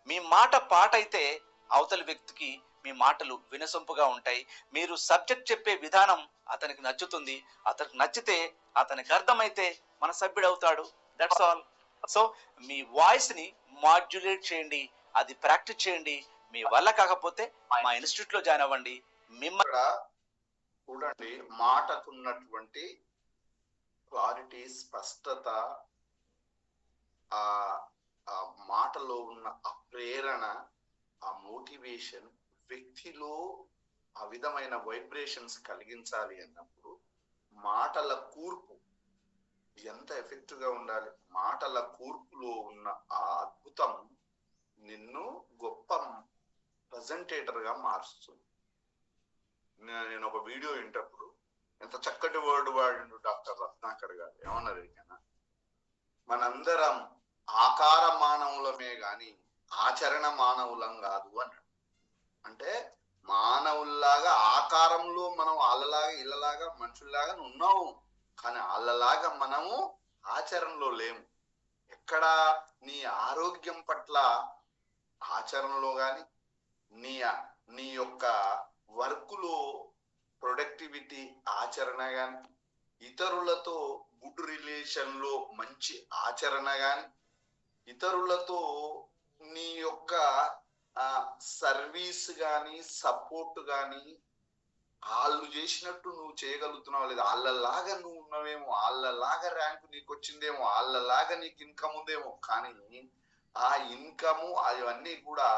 మీ మాట పాట అయితే అవతలి వ్యక్తికి మీ మాటలు వినసొంపుగా ఉంటాయి. మీరు సబ్జెక్ట్ చెప్పే విధానం అతనికి నచ్చుతుంది. అతనికి నచ్చితే, అతనికి అర్థమైతే మన సభ్యుడు అవుతాడు. That's all. So me voice ని మాడ్యులేట్ చేయండి, అది ప్రాక్టీస్ చేయండి. మీ వల్ల కాకపోతే మా ఇన్స్టిట్యూట్ లో జాయిన్ అవ్వండి. ఇక్కడ చూడండి, మాటకున్నటువంటి క్లారిటీ, స్పష్టత, ఆ ఆ మాటలో ఉన్న ఆ ప్రేరణ, ఆ మోటివేషన్ వ్యక్తిలో ఆ విధమైన వైబ్రేషన్స్ కలిగించాలి అన్నప్పుడు మాటల కూర్పు ఎంత ఎఫెక్టివ్ గా ఉండాలి. మాటల కూర్పులో ఉన్న ఆ అద్భుతం నిన్ను గొప్ప ప్రజెంటేటర్ గా మారుస్తుంది. నేను ఒక వీడియో వింటప్పుడు ఎంత చక్కటి వర్డ్ వాడిండు డాక్టర్ రత్నాకర్ గారు. ఏమన్నారు కన్నా, మనందరం ఆకార మానవులమే గాని ఆచరణ మానవులం కాదు అన్నాడు. అంటే మానవుల్లాగా ఆకారంలో మనం వాళ్ళలాగా ఇళ్ళలాగా మనుషుల్లాగా ఉన్నాము, కానీ వాళ్ళలాగా మనము ఆచరణలో లేము. ఎక్కడ నీ ఆరోగ్యం పట్ల ఆచరణలో గాని, నీ నీ యొక్క వర్కులో ప్రొడక్టివిటీ ఆచరణ గాని, ఇతరులతో గుడ్ రిలేషన్ లో మంచి ఆచరణ గాని, ఇతరులతో నీ యొక్క సర్వీస్ గాని సపోర్ట్ గాని వాళ్ళు చేసినట్టు నువ్వు చేయగలుగుతున్నావు లేదా, వాళ్ళలాగా నువ్వు ఉన్నావేమో, వాళ్ళలాగా ర్యాంకు నీకు వచ్చిందేమో, వాళ్ళలాగా నీకు ఇన్కమ్ ఉందేమో, కానీ ఆ ఇన్కము అవన్నీ కూడా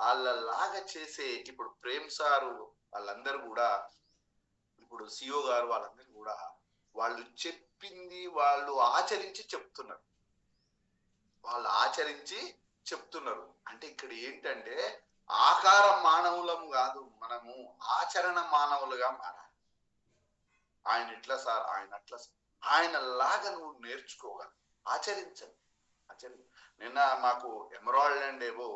వాళ్ళలాగా చేసే, ఇప్పుడు ప్రేమ్ సారు వాళ్ళందరూ కూడా, ఇప్పుడు సిఓ గారు వాళ్ళందరూ కూడా వాళ్ళు చెప్పింది వాళ్ళు ఆచరించి చెప్తున్నారు. వాళ్ళు ఆచరించి చెప్తున్నారు. అంటే ఇక్కడ ఏంటంటే ఆకార మానవులం కాదు, మనము ఆచరణ మానవులుగా మారాలి. ఆయన ఇట్లా సార్, ఆయన అట్లా సార్, ఆయన లాగా నువ్వు నేర్చుకోగలవు. ఆచరించండి. నిన్న మాకు ఎమరాల్డ్ అండ్ ఏవో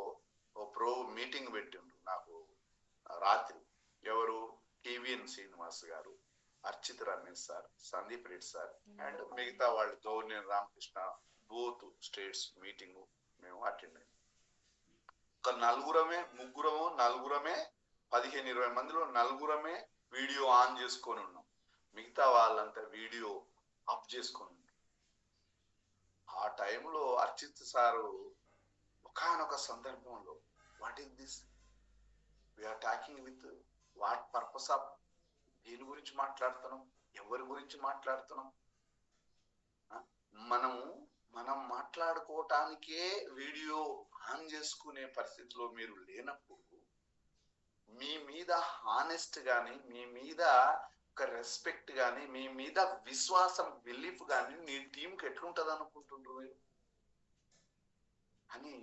ఓ ప్రో మీటింగ్ పెట్టిండ్రు నాకు రాత్రి. ఎవరు? కేవీఎన్ శ్రీనివాస్ గారు, Archit Ramesh sir, Sandeep Reddy sir and మిగతా వాళ్ళు, గౌర్నర్ రామకృష్ణ, బోత్ స్టేట్స్ మీటింగ్ మేము అటెండ్ అయ్యాం. ఒక నలుగురమే 15-20 మందిలో నలుగురమే వీడియో ఆన్ చేసుకొని ఉన్నాం. మిగతా వాళ్ళంతా వీడియో ఆఫ్ చేసుకొని ఉన్నాం. ఆ టైంలో అర్చిత్ సారు ఒకానొక సందర్భంలో, what is this, we are talking with what purpose of, దేని గురించి మాట్లాడుతున్నాం, ఎవరి గురించి మాట్లాడుతున్నాం, మనం మాట్లాడుకోవటానికే వీడియో ఆన్ చేసుకునే పరిస్థితిలో మీరు లేనప్పుడు, మీ మీద హానెస్ట్ గాని, మీ మీద ఒక రెస్పెక్ట్ గాని, మీ మీద విశ్వాసం, బిలీఫ్ గాని నీ టీంకి ఎట్లుంటది అనుకుంటుండ్రు మీరు అని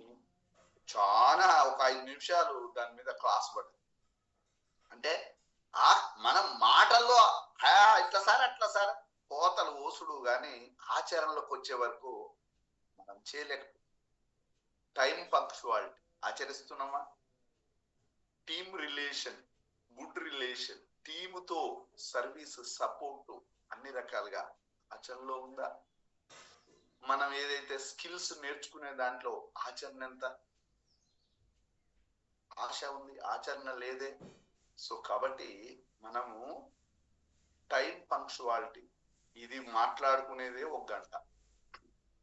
చాలా ఒక 5 నిమిషాలు దాని మీద క్లాస్ పడింది. అంటే మనం మాటల్లో ఇట్లా సార్ అట్లా సార్ కోతలు ఓసుడు గాని ఆచరణలోకి వచ్చే వరకు మనం చేయలేకపో. టైం పంక్చువాలిటీ ఆచరిస్తున్నామా? టీమ్ రిలేషన్, గుడ్ రిలేషన్, టీముతో సర్వీస్, సపోర్ట్ అన్ని రకాలుగా ఆచరణలో ఉందా? మనం ఏదైతే స్కిల్స్ నేర్చుకునే దాంట్లో ఆచరణ ఎంత? ఆశ ఉంది, ఆచరణ లేదే. సో కాబట్టి మనము టైం పంక్చువాలిటీ, ఇది మాట్లాడుకునేదే 1 గంట,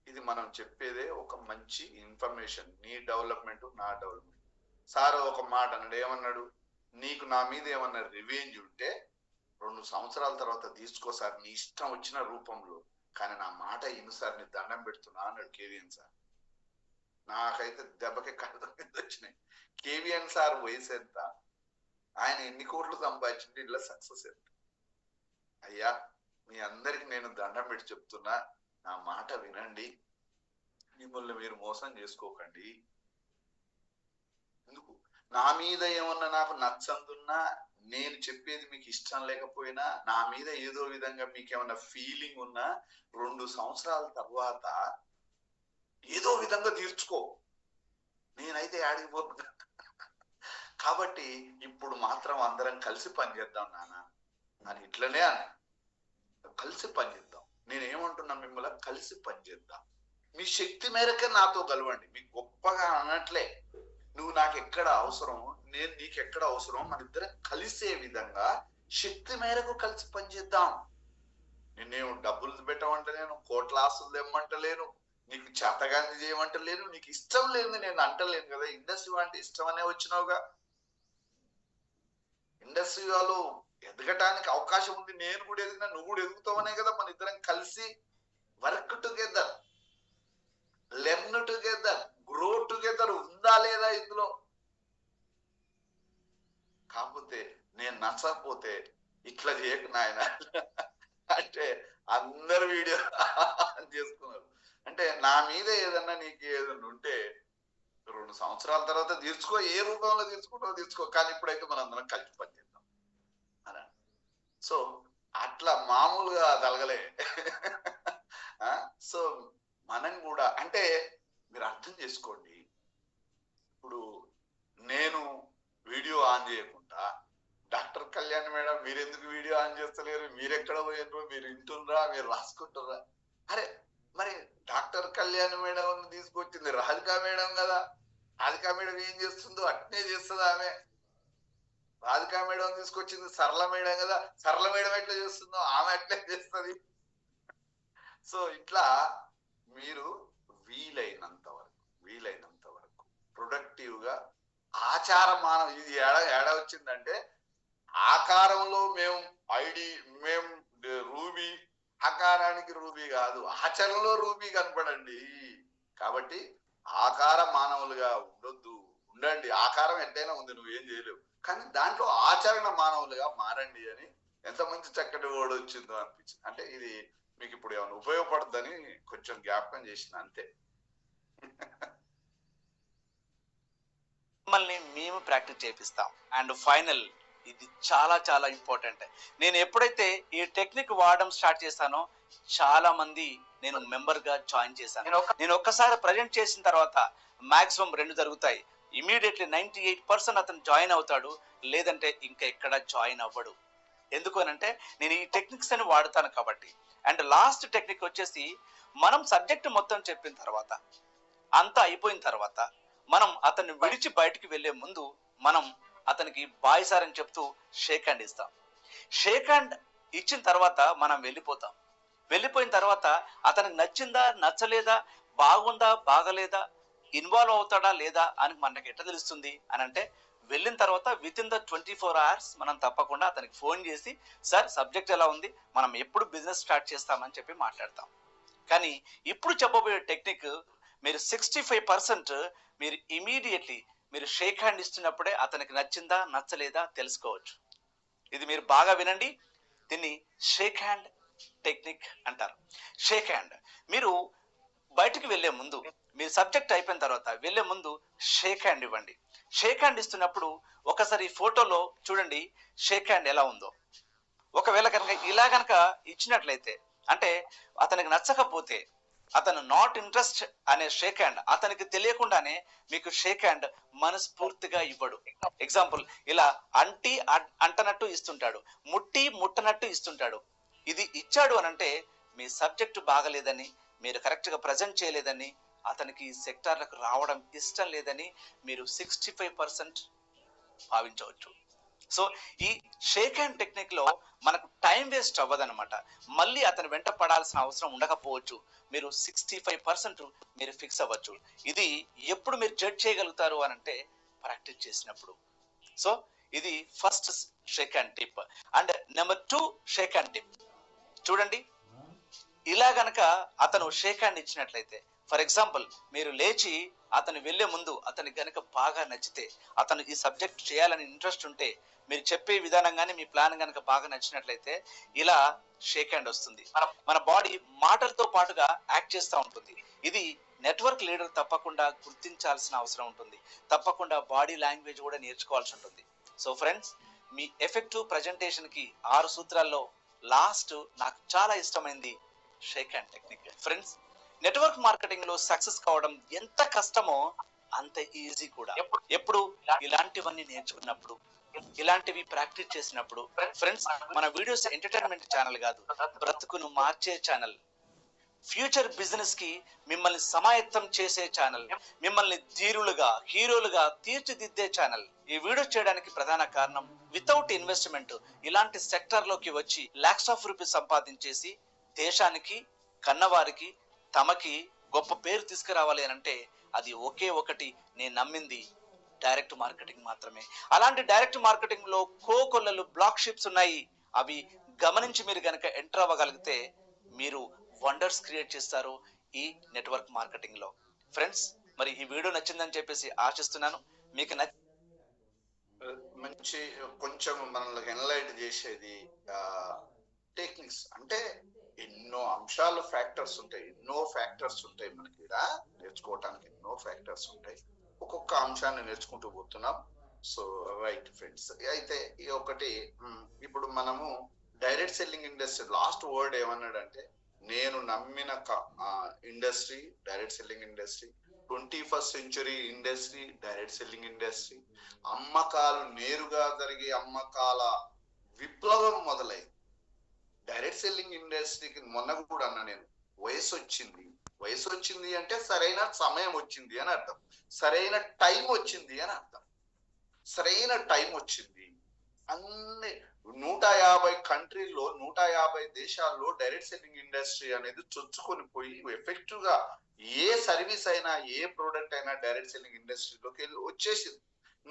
ఇది మనం చెప్పేదే ఒక మంచి ఇన్ఫర్మేషన్, నీ డెవలప్మెంట్ నా డెవలప్మెంట్. సార్ ఒక మాట అన్నాడు, ఏమన్నాడు, నీకు నా మీద ఏమన్నా రివెంజ్ ఉంటే 2 సంవత్సరాల తర్వాత తీసుకో సార్, నీ ఇష్టం వచ్చిన రూపంలో, కానీ నా మాట ఇను సార్, నీ దండం పెడుతున్నా అన్నాడు కేవీఎన్ సార్. నాకైతే దెబ్బకి కళ్ళ మీద వచ్చినాయి. కేవీఎన్ సార్ వయసు ఎంత, ఆయన ఎన్ని కోట్లు సంపాదించింది, ఇట్లా సక్సెస్ ఎంత? అయ్యా మీ అందరికి నేను దండం పెట్టి చెప్తున్నా, నా మాట వినండి, మిమ్మల్ని మీరు మోసం చేసుకోకండి. ఎందుకు? నా మీద ఏమన్నా నాకు నచ్చందున్నా, నేను చెప్పేది మీకు ఇష్టం లేకపోయినా, నా మీద ఏదో విధంగా మీకు ఏమన్నా ఫీలింగ్ ఉన్నా, 2 సంవత్సరాల తర్వాత ఏదో విధంగా తీర్చుకో, నేనైతే ఆడిపోతున్నా. కాబట్టి ఇప్పుడు మాత్రం అందరం కలిసి పనిచేద్దాం నాన్న, అని ఇట్లనే అని కలిసి పనిచేద్దాం. నేనేమంటున్నా, మిమ్మల్ని కలిసి పనిచేద్దాం. మీ శక్తి మేరకే నాతో కలవండి. మీకు గొప్పగా అనట్లే, నువ్వు నాకు ఎక్కడ అవసరం, నేను నీకు ఎక్కడ అవసరం, మన ఇద్దరం కలిసే విధంగా శక్తి మేరకు కలిసి పనిచేద్దాం. నేనేం డబ్బులు పెట్టమంటలేను, కోట్ల ఆస్తులు తెమ్మంటలేను, నీకు చేతగాన్ని చేయమంటలేను, నీకు ఇష్టం లేదు నేను అంటలేను కదా. ఇండస్ట్రీ అంటే ఇష్టం అనే వచ్చినావుగా. ఇండస్ట్రీ వాళ్ళు ఎదగటానికి అవకాశం ఉంది, నేను కూడా ఎదిగినా నువ్వు కూడా ఎదుగుతావనే కదా మన ఇద్దరం కలిసి work together, learn together, grow together ఉందా లేదా ఇందులో? కాకపోతే నేను నచ్చకపోతే ఇట్లా చేయకు నాయన అంటే అందరు వీడియో చేసుకున్నారు. అంటే నా మీద ఏదన్నా నీకు ఏదన్నా ఉంటే 2 సంవత్సరాల తర్వాత తీర్చుకో, ఏ రూపంలో తీర్చుకుంటావో తీర్చుకో, కానీ ఇప్పుడైతే మనం అందరం కలిసి పనిచేద్దాం అలా. సో అట్లా మామూలుగా తలగలే. సో మనం కూడా అంటే మీరు అర్థం చేసుకోండి, ఇప్పుడు నేను వీడియో ఆన్ చేయకుండా డాక్టర్ కళ్యాణ్ మేడం మీరు ఎందుకు వీడియో ఆన్ చేస్తలేరు, మీరు ఎక్కడ పోయినరు, మీరు వింటున్నారా, మీరు రాసుకుంటున్నారా? అరే మరి డాక్టర్ కళ్యాణ్ మేడం తీసుకొచ్చింది రాధికా మేడం కదా, రాధికా మేడం ఏం చేస్తుందో అట్నే చేస్తుంది ఆమె. రాధికా మేడం తీసుకొచ్చింది సరళ మేడం కదా, సరళ మేడం ఎట్లా చేస్తుందో ఆమె అట్లే చేస్తుంది. సో ఇట్లా మీరు వీలైనంత వరకు ప్రొడక్టివ్ గా ఆచార మానవ, ఇది ఏడ వచ్చిందంటే ఆకారంలో మేము రూబీ, ఆకారానికి రూబీ కాదు, ఆచరణలో రూబీ కనపడండి. కాబట్టి ఆకార మానవులుగా ఉండండి. ఆకారం ఎట్టయినా ఉంది, నువ్వేం చేయలేవు, కానీ దాంట్లో ఆచరణ మానవులుగా మారండి అని ఎంత మంచి చక్కటి వర్డ్ వచ్చిందో అనిపించింది. అంటే ఇది మీకు ఇప్పుడు ఏమైనా ఉపయోగపడుతుందని కొంచెం జ్ఞాపకం చేసిన అంతే. మిమ్మల్ని మేము ప్రాక్టీస్ చేపిస్తాం. అండ్ ఫైనల్, ఇది చాలా చాలా ఇంపార్టెంట్. నేను ఎప్పుడైతే ఈ టెక్నిక్ వాడడం స్టార్ట్ చేశానో చాలా మంది నేను మెంబర్ గా జాయిన్ చేశాను. నేను ఒక్కసారి ప్రజెంట్ చేసిన తర్వాత మాక్సిమం 2 జరుగుతాయి. ఇమీడియట్లీ 98% అతను జాయిన్ అవుతాడు, లేదంటే ఇంకా ఎక్కడ జాయిన్ అవ్వడు. ఎందుకు అనంటే నేను ఈ టెక్నిక్స్ అని వాడుతాను కాబట్టి. అండ్ లాస్ట్ టెక్నిక్ వచ్చేసి, మనం సబ్జెక్ట్ మొత్తం చెప్పిన తర్వాత, అంతా అయిపోయిన తర్వాత, మనం అతన్ని విడిచి బయటికి వెళ్లే ముందు మనం అతనికి బాయ్ సార్ అని చెప్తూ షేక్ హ్యాండ్ ఇస్తాం. షేక్ హ్యాండ్ ఇచ్చిన తర్వాత మనం వెళ్ళిపోయిన తర్వాత అతనికి నచ్చిందా నచ్చలేదా, బాగుందా బాగలేదా, ఇన్వాల్వ్ అవుతాడా లేదా అని మనకి ఎట్లా తెలుస్తుంది అని అంటే, వెళ్ళిన తర్వాత విత్ ఇన్ ద 24 hours మనం తప్పకుండా అతనికి ఫోన్ చేసి, సార్ సబ్జెక్ట్ ఎలా ఉంది, మనం ఎప్పుడు బిజినెస్ స్టార్ట్ చేస్తామని చెప్పి మాట్లాడతాం. కానీ ఇప్పుడు చెప్పబోయే టెక్నిక్, మీరు 65% మీరు ఇమీడియట్లీ మీరు షేక్ హ్యాండ్ ఇస్తున్నప్పుడే అతనికి నచ్చిందా నచ్చలేదా తెలుసుకోవచ్చు. ఇది మీరు బాగా వినండి. దీన్ని షేక్ హ్యాండ్ టెక్నిక్ అంటారు. షేక్ హ్యాండ్ మీరు బయటికి వెళ్లే ముందు, మీ సబ్జెక్ట్ అయిపోయిన తర్వాత వెళ్లే ముందు షేక్ హ్యాండ్ ఇవ్వండి. షేక్ హ్యాండ్ ఇస్తున్నప్పుడు ఒకసారి ఫోటోలో చూడండి షేక్ హ్యాండ్ ఎలా ఉందో. ఒకవేళ కనుక ఇలా కనుక ఇచ్చినట్లయితే, అంటే అతనికి నచ్చకపోతే, అతను నాట్ ఇంట్రెస్ట్ అనే షేక్ హ్యాండ్ అతనికి తెలియకుండానే మీకు షేక్ హ్యాండ్ మనస్ఫూర్తిగా ఇవ్వడు. ఎగ్జాంపుల్, ఇలా అంటనట్టు ఇస్తుంటాడు, ముట్టనట్టు ఇస్తుంటాడు. ఇది ఇచ్చాడు అనంటే మీ సబ్జెక్టు బాగలేదని, మీరు కరెక్ట్ గా ప్రజెంట్ చేయలేదని, అతనికి సెక్టార్లకు రావడం ఇష్టం లేదని మీరు 65% భావించవచ్చు. సో ఈ షేక్ హ్యాండ్ టెక్నిక్ లో మనకు టైం వేస్ట్ అవ్వదన్నమాట. మళ్ళీ అతను వెంట పడాల్సిన అవసరం ఉండకపోవచ్చు. మీరు 65% మీరు ఫిక్స్ అవ్వచ్చు. ఇది ఎప్పుడు మీరు జడ్జ్ చేయగలుగుతారు అని అంటే ప్రాక్టీస్ చేసినప్పుడు. సో ఇది first shake hand tip. And number 2 shake hand tip చూడండి. ఇలా గనక అతను షేక్ హ్యాండ్ ఇచ్చినట్లయితే, ఫర్ ఎగ్జాంపుల్ మీరు లేచి అతను వెళ్లే ముందు అతనికి గనక బాగా నచ్చితే, అతను ఈ సబ్జెక్ట్ చేయాలని ఇంట్రెస్ట్ ఉంటే, మీరు చెప్పే విధానంగానే మీ ప్లాన్ గనక బాగా నచ్చినట్లయితే ఇలా షేక్ హ్యాండ్ వస్తుంది. మన బాడీ మాటలతో పాటుగా యాక్ట్ చేస్తూ ఉంటుంది. ఇది నెట్వర్క్ లీడర్ తప్పకుండా గుర్తించాల్సిన అవసరం ఉంటుంది. తప్పకుండా బాడీ లాంగ్వేజ్ కూడా నేర్చుకోవాల్సి ఉంటుంది. సో ఫ్రెండ్స్, మీ ఎఫెక్టివ్ ప్రజెంటేషన్ కి 6 సూత్రాల్లో లాస్ట్ నాకు చాలా ఇష్టమైంది shake hand technique. Friends, network marketing లో సక్సెస్ కావడం ఎంత కష్టమో అంత ఈజీ కూడా. ఎప్పుడు ఇలాంటివన్నీ నేర్చుకున్నప్పుడు, ఇలాంటివి ప్రాక్టీస్ చేసినప్పుడు ఫ్రెండ్స్, మన వీడియోస్ ఎంటర్టైన్మెంట్ ఛానల్ కాదు, బ్రతుకును మార్చే ఛానల్. ఫ్యూచర్ బిజినెస్ కి మిమ్మల్ని సమాయత్తం చేసే ఛానల్, మిమ్మల్ని ధీరులుగా హీరోలుగా తీర్చిదిద్దే ఛానల్. ఈ వీడియో చేయడానికి ప్రధాన కారణం, వితౌట్ ఇన్వెస్ట్మెంట్ ఇలాంటి సెక్టర్ లోకి వచ్చి లాక్స్ ఆఫ్ రూపీస్ సంపాదించేసి దేశానికి, కన్నవారికి, తమకి గొప్ప పేరు తీసుకురావాలి అని అంటే అది ఒకే ఒకటి, నేను నమ్మింది డైరెక్ట్ మార్కెటింగ్ మాత్రమే. అలాంటి డైరెక్ట్ మార్కెటింగ్ లో కోకొల్లలు బ్లాక్ షిప్స్ ఉన్నాయి. అవి గమనించి మీరు గనక ఎంటర్ అవ్వగలిగితే మీరు వండర్స్ క్రియేట్ చేస్తారు ఈ నెట్వర్క్ మార్కెటింగ్ లో. ఫ్రెండ్స్, మరి ఈ వీడియో నచ్చిందని చెప్పేసి ఆశిస్తున్నాను. మీకు మంచి కొంచెం మనల్ని ఎనలైట్ చేసేది టెక్నిక్స్ అంటే ఎన్నో అంశాలు ఫ్యాక్టర్స్ ఉంటాయి మనకి ఇక్కడ నేర్చుకోవటానికి ఎన్నో ఫ్యాక్టర్స్ ఉంటాయి. ఒక్కొక్క అంశాన్ని నేర్చుకుంటూ పోతున్నాం. సో రైట్ ఫ్రెండ్స్, అయితే ఈ ఒకటి ఇప్పుడు మనము direct selling industry last word ఏమన్నాడంటే, నేను నమ్మిన industry direct selling industry, 21st century industry direct selling industry. అమ్మకాలు నేరుగా జరిగే అమ్మకాల విప్లవం మొదలైంది డైరెక్ట్ సెల్లింగ్ ఇండస్ట్రీకి. మొన్న కూడా అన్న నేను, వయసు వచ్చింది అంటే సరైన సమయం వచ్చింది అని అర్థం, సరైన టైం వచ్చింది అని అర్థం. సరైన టైం వచ్చింది. అన్ని 150 కంట్రీల్లో 150 దేశాల్లో డైరెక్ట్ సెల్లింగ్ ఇండస్ట్రీ అనేది చొచ్చుకొని పోయి ఎఫెక్టివ్ గా ఏ సర్వీస్ అయినా ఏ ప్రోడక్ట్ అయినా డైరెక్ట్ సెల్లింగ్ ఇండస్ట్రీలోకి వెళ్ళి వచ్చేసింది.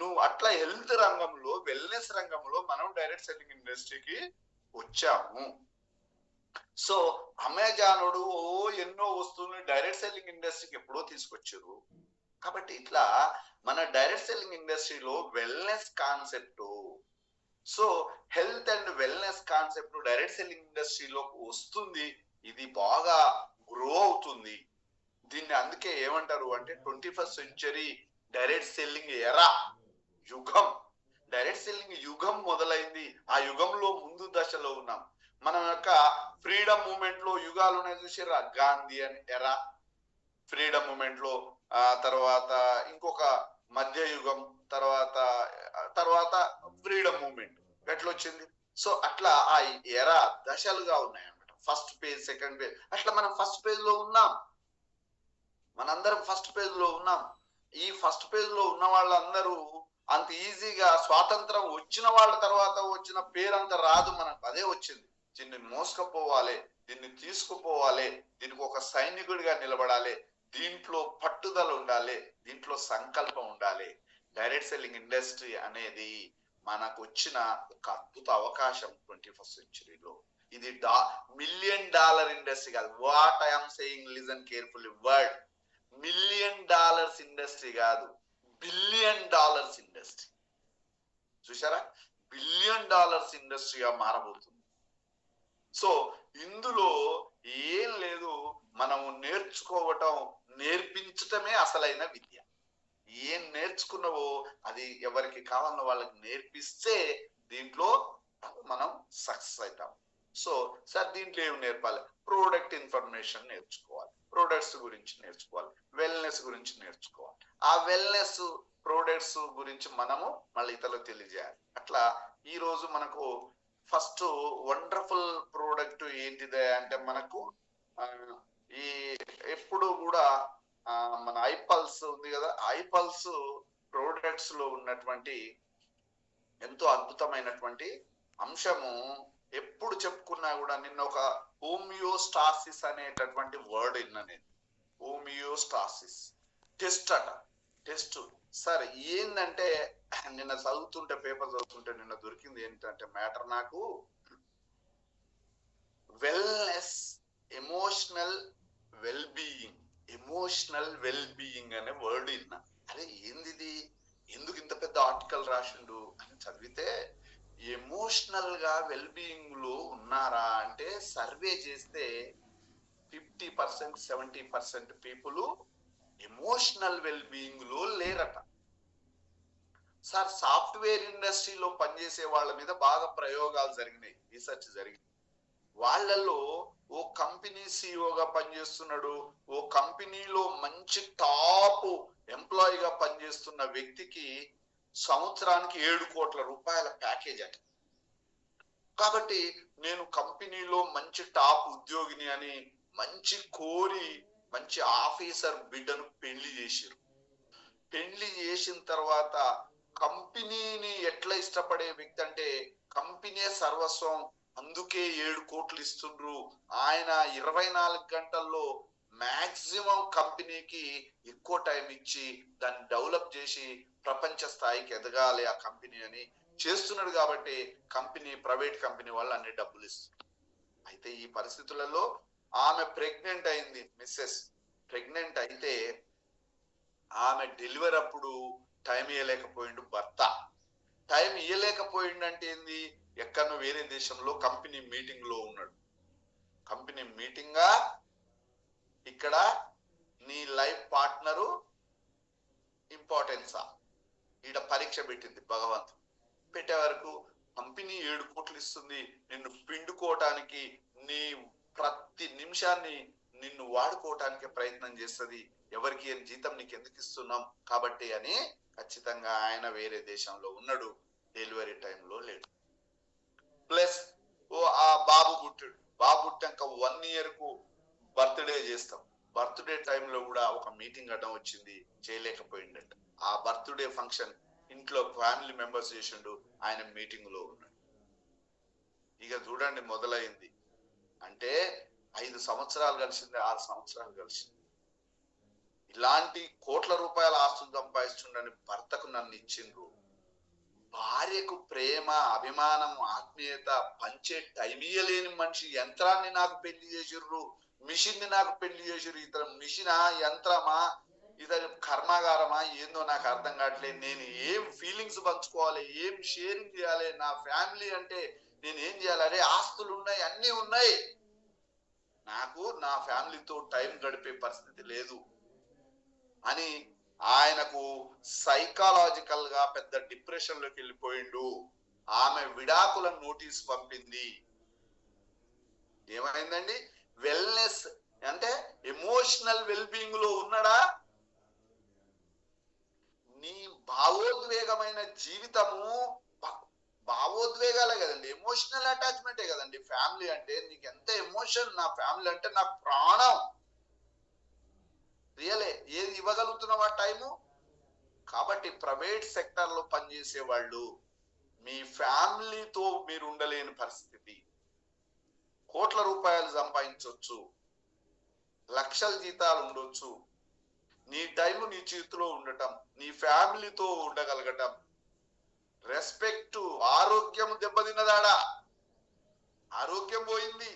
నువ్వు అట్లా హెల్త్ రంగంలో, వెల్నెస్ రంగంలో మనం డైరెక్ట్ సెల్లింగ్ ఇండస్ట్రీకి వచ్చాము. సో అమెజానుడు ఎన్నో వస్తువులు డైరెక్ట్ సెల్లింగ్ ఇండస్ట్రీకి ఎప్పుడో తీసుకొచ్చారు. కాబట్టి ఇట్లా మన డైరెక్ట్ సెల్లింగ్ ఇండస్ట్రీలో wellness concept, so health and wellness concept direct selling ఇండస్ట్రీలో వస్తుంది. ఇది బాగా గ్రో అవుతుంది. దీన్ని అందుకే ఏమంటారు అంటే 21st సెంచురీ డైరెక్ట్ సెల్లింగ్ ఎరా, యుగం. డైరెక్ట్ సెల్లింగ్ యుగం మొదలైంది. ఆ యుగంలో ముందు దశలో ఉన్నాం. మనం యొక్క ఫ్రీడమ్ మూమెంట్ లో యుగాలు ఉన్నాయి చూసారా, గాంధీ అని ఎరా ఫ్రీడమ్ మూమెంట్ లో, తర్వాత ఇంకొక మధ్య యుగం, తర్వాత ఫ్రీడమ్ మూమెంట్ ఎట్లొచ్చింది. సో అట్లా ఆ ఎరా దశలుగా ఉన్నాయి అన్నమాట. ఫస్ట్ పేజ్, సెకండ్ పేజ్, అట్లా మనం ఫస్ట్ పేజ్ లో ఉన్నాం. మనందరం ఫస్ట్ పేజ్ లో ఉన్నాం. ఈ ఫస్ట్ పేజ్ లో ఉన్న వాళ్ళందరూ అంత ఈజీగా స్వాతంత్రం వచ్చిన వాళ్ళ తర్వాత వచ్చిన పేరంత రాదు మనకు, అదే వచ్చింది. దీన్ని మోసుకుపోవాలి, దీన్ని తీసుకుపోవాలి, దీనికి ఒక సైనికుడిగా నిలబడాలి, దీంట్లో పట్టుదల ఉండాలి, దీంట్లో సంకల్పం ఉండాలి. డైరెక్ట్ సెల్లింగ్ ఇండస్ట్రీ అనేది మనకు వచ్చిన ఒక అద్భుత అవకాశం 21st సెంచురీలో. ఇది $1 మిలియన్ ఇండస్ట్రీ కాదు. What I'm saying, listen carefully word. $1 million industry కాదు, $1 బిలియన్ ఇండస్ట్రీ. చూసారా, $1 బిలియన్ ఇండస్ట్రీగా మారబోతుంది. సో ఇందులో ఏం లేదు, మనము నేర్చుకోవటం, నేర్పించటమే అసలైన విద్య. ఏం నేర్చుకున్నావో అది ఎవరికి కావాలన్న వాళ్ళకి నేర్పిస్తే దీంట్లో మనం సక్సెస్ అవుతాం. సో సార్ దీంట్లో ఏమి నేర్పాలి? ప్రోడక్ట్ ఇన్ఫర్మేషన్ నేర్చుకోవాలి, ప్రొడక్ట్స్ గురించి నేర్చుకోవాలి, వెల్నెస్ గురించి నేర్చుకోవాలి. ఆ వెల్నెస్ ప్రొడక్ట్స్ గురించి మనము మళ్ళీ ఇతరులకు తెలియజేయాలి. అట్లా ఈ రోజు మనకు ఫస్ట్ వండర్ఫుల్ ప్రోడక్ట్ ఏంటిదే అంటే, మనకు ఈ ఎప్పుడు కూడా మన ఐపల్స్ ఉంది కదా, ఐపల్స్ ప్రోడక్ట్స్ లో ఉన్నటువంటి ఎంతో అద్భుతమైనటువంటి అంశము ఎప్పుడు చెప్పుకున్నా కూడా, నిన్న ఒక హోమియోస్టాసిస్ అనేటటువంటి వర్డ్ విన్నా నేను. హోమియోస్టాసిస్ టెస్ట్ అట, టెస్ట్. సార్ ఏంటంటే, నిన్న చదువుతుంటే, పేపర్ చదువుతుంటే నిన్న దొరికింది ఏంటంటే మ్యాటర్ నాకు, వెల్నెస్, ఎమోషనల్ వెల్ బీయింగ్ అనే వర్డ్ విన్నా. అరే ఏంది, ఎందుకు ఇంత పెద్ద ఆర్టికల్ రాసిండు అని చదివితే, ఎమోషనల్ గా వెల్ బీయింగ్ లో ఉన్నారా అంటే సర్వే చేస్తే 50%, 70% పీపుల్ ఎమోషనల్ వెల్ బీయింగ్ లో లేరట. సార్ సాఫ్ట్వేర్ ఇండస్ట్రీలో పనిచేసే వాళ్ళ మీద బాగా ప్రయోగాలు జరిగినాయి, రీసెర్చ్ జరిగింది. వాళ్ళల్లో ఓ కంపెనీ సిఇఓగా పనిచేస్తున్నాడు, ఓ కంపెనీలో మంచి టాప్ ఎంప్లాయీగా పనిచేస్తున్న వ్యక్తికి సంవత్సరానికి 7 కోట్ల రూపాయల ప్యాకేజ్ అని. కాబట్టి నేను కంపెనీలో మంచి టాప్ ఉద్యోగిని అని మంచి కోరి మంచి ఆఫీసర్ బిడ్డను పెళ్లి చేసిరు. పెళ్లి చేసిన తర్వాత కంపెనీని ఎట్లా ఇష్టపడే వ్యక్తి అంటే కంపెనీ సర్వస్వం, అందుకే 7 కోట్లు ఇస్తుండ్రు. ఆయన 24 గంటల్లో మాక్సిమం కంపెనీకి ఎక్కువ టైం ఇచ్చి దాన్ని డెవలప్ చేసి ప్రపంచ స్థాయికి ఎదగాలి ఆ కంపెనీ అని చేస్తున్నాడు. కాబట్టి కంపెనీ, ప్రైవేట్ కంపెనీ వాళ్ళు అన్ని డబ్బులు ఇస్తున్నారు. అయితే ఈ పరిస్థితులలో ఆమె ప్రెగ్నెంట్ అయింది. మిస్సెస్ ప్రెగ్నెంట్ అయితే ఆమె డెలివరీ అప్పుడు టైం ఇవ్వలేకపోయిండు భర్త. టైం ఇవ్వలేకపోయిండంటే ఏంది, ఎక్కడో వేరే దేశంలో కంపెనీ మీటింగ్ లో ఉన్నాడు. కంపెనీ మీటింగా ఇక్కడ నీ లైఫ్ పార్ట్నరు ఇంపార్టెన్సా ఈడ పరీక్ష పెట్టింది భగవంతుడు. పెట్టే వరకు కంపెనీ 7 కోట్లు ఇస్తుంది, నిన్ను పిండుకోవటానికి, నీ ప్రతి నిమిషాన్ని నిన్ను వాడుకోవటానికి ప్రయత్నం చేస్తుంది. ఎవరికి ఏం జీతం నీకు ఎందుకు ఇస్తున్నాం కాబట్టి అని ఖచ్చితంగా ఆయన వేరే దేశంలో ఉన్నాడు, డెలివరీ టైంలో లేడు. ప్లస్ ఆ బాబు పుట్టాడు. బాబు పుట్టాక 1 year కు బర్త్డే చేస్తాం. బర్త్డే టైంలో కూడా ఒక మీటింగ్ అడ్డం వచ్చింది, చేయలేకపోయిండట. ఆ బర్త్డే ఫంక్షన్ ఇంట్లో ఫ్యామిలీ మెంబర్స్ చేసిండు, ఆయన మీటింగ్ లో ఉన్నాడు. ఇక చూడండి మొదలైంది. అంటే 5 సంవత్సరాలు కలిసింది, 6 సంవత్సరాలు కలిసింది. ఇలాంటి కోట్ల రూపాయల ఆస్తులు సంపాదిస్తుండని భర్తకు నన్ను ఇచ్చిండ్రు. భార్యకు ప్రేమ, అభిమానం, ఆత్మీయత పంచే టైం ఇయ్యలేని మనిషి యంత్రాన్ని నాకు పెళ్లి చేసిర్రు, మిషన్ ని నాకు పెళ్లి చేసిర్రు. ఇతర మిషనా, యంత్రమా, ఇతర కర్మాగారమా ఏందో నాకు అర్థం కావట్లేదు. నేను ఏం ఫీలింగ్స్ పంచుకోవాలి, ఏం షేరింగ్ చేయాలి, నా ఫ్యామిలీ అంటే నేను ఏం చేయాలి? అరే ఆస్తులు ఉన్నాయి, అన్ని ఉన్నాయి, నాకు నా ఫ్యామిలీతో టైం గడిపే పరిస్థితి లేదు అని ఆయనకు సైకాలజికల్ గా పెద్ద డిప్రెషన్ లోకి వెళ్ళిపోయిండు. ఆమె విడాకుల నోటీస్ పంపింది. ఏమైందండి? వెల్నెస్ అంటే ఎమోషనల్ వెల్బీయింగ్ లో ఉన్నాడా? నీ భావోద్వేగమైన జీవితము, భావోద్వేగాలే కదండి, ఎమోషనల్ అటాచ్మెంటే కదండి ఫ్యామిలీ అంటే. నీకు ఎంత ఎమోషన్, నా ఫ్యామిలీ అంటే నాకు ప్రాణం, రియలే ఏది ఇవ్వగలుగుతున్నావా టైము? కాబట్టి ప్రైవేట్ సెక్టర్ లో పనిచేసే వాళ్ళు మీ ఫ్యామిలీతో మీరు ఉండలేని పరిస్థితి. కోట్ల రూపాయలు సంపాదించవచ్చు, లక్షల జీతాలు ఉండొచ్చు, నీ టైము నీ చేతిలో ఉండటం, నీ ఫ్యామిలీతో ఉండగలగటం, రెస్పెక్ట్, ఆరోగ్యం దెబ్బతిన్నదాడా, ఆరోగ్యం పోయింది,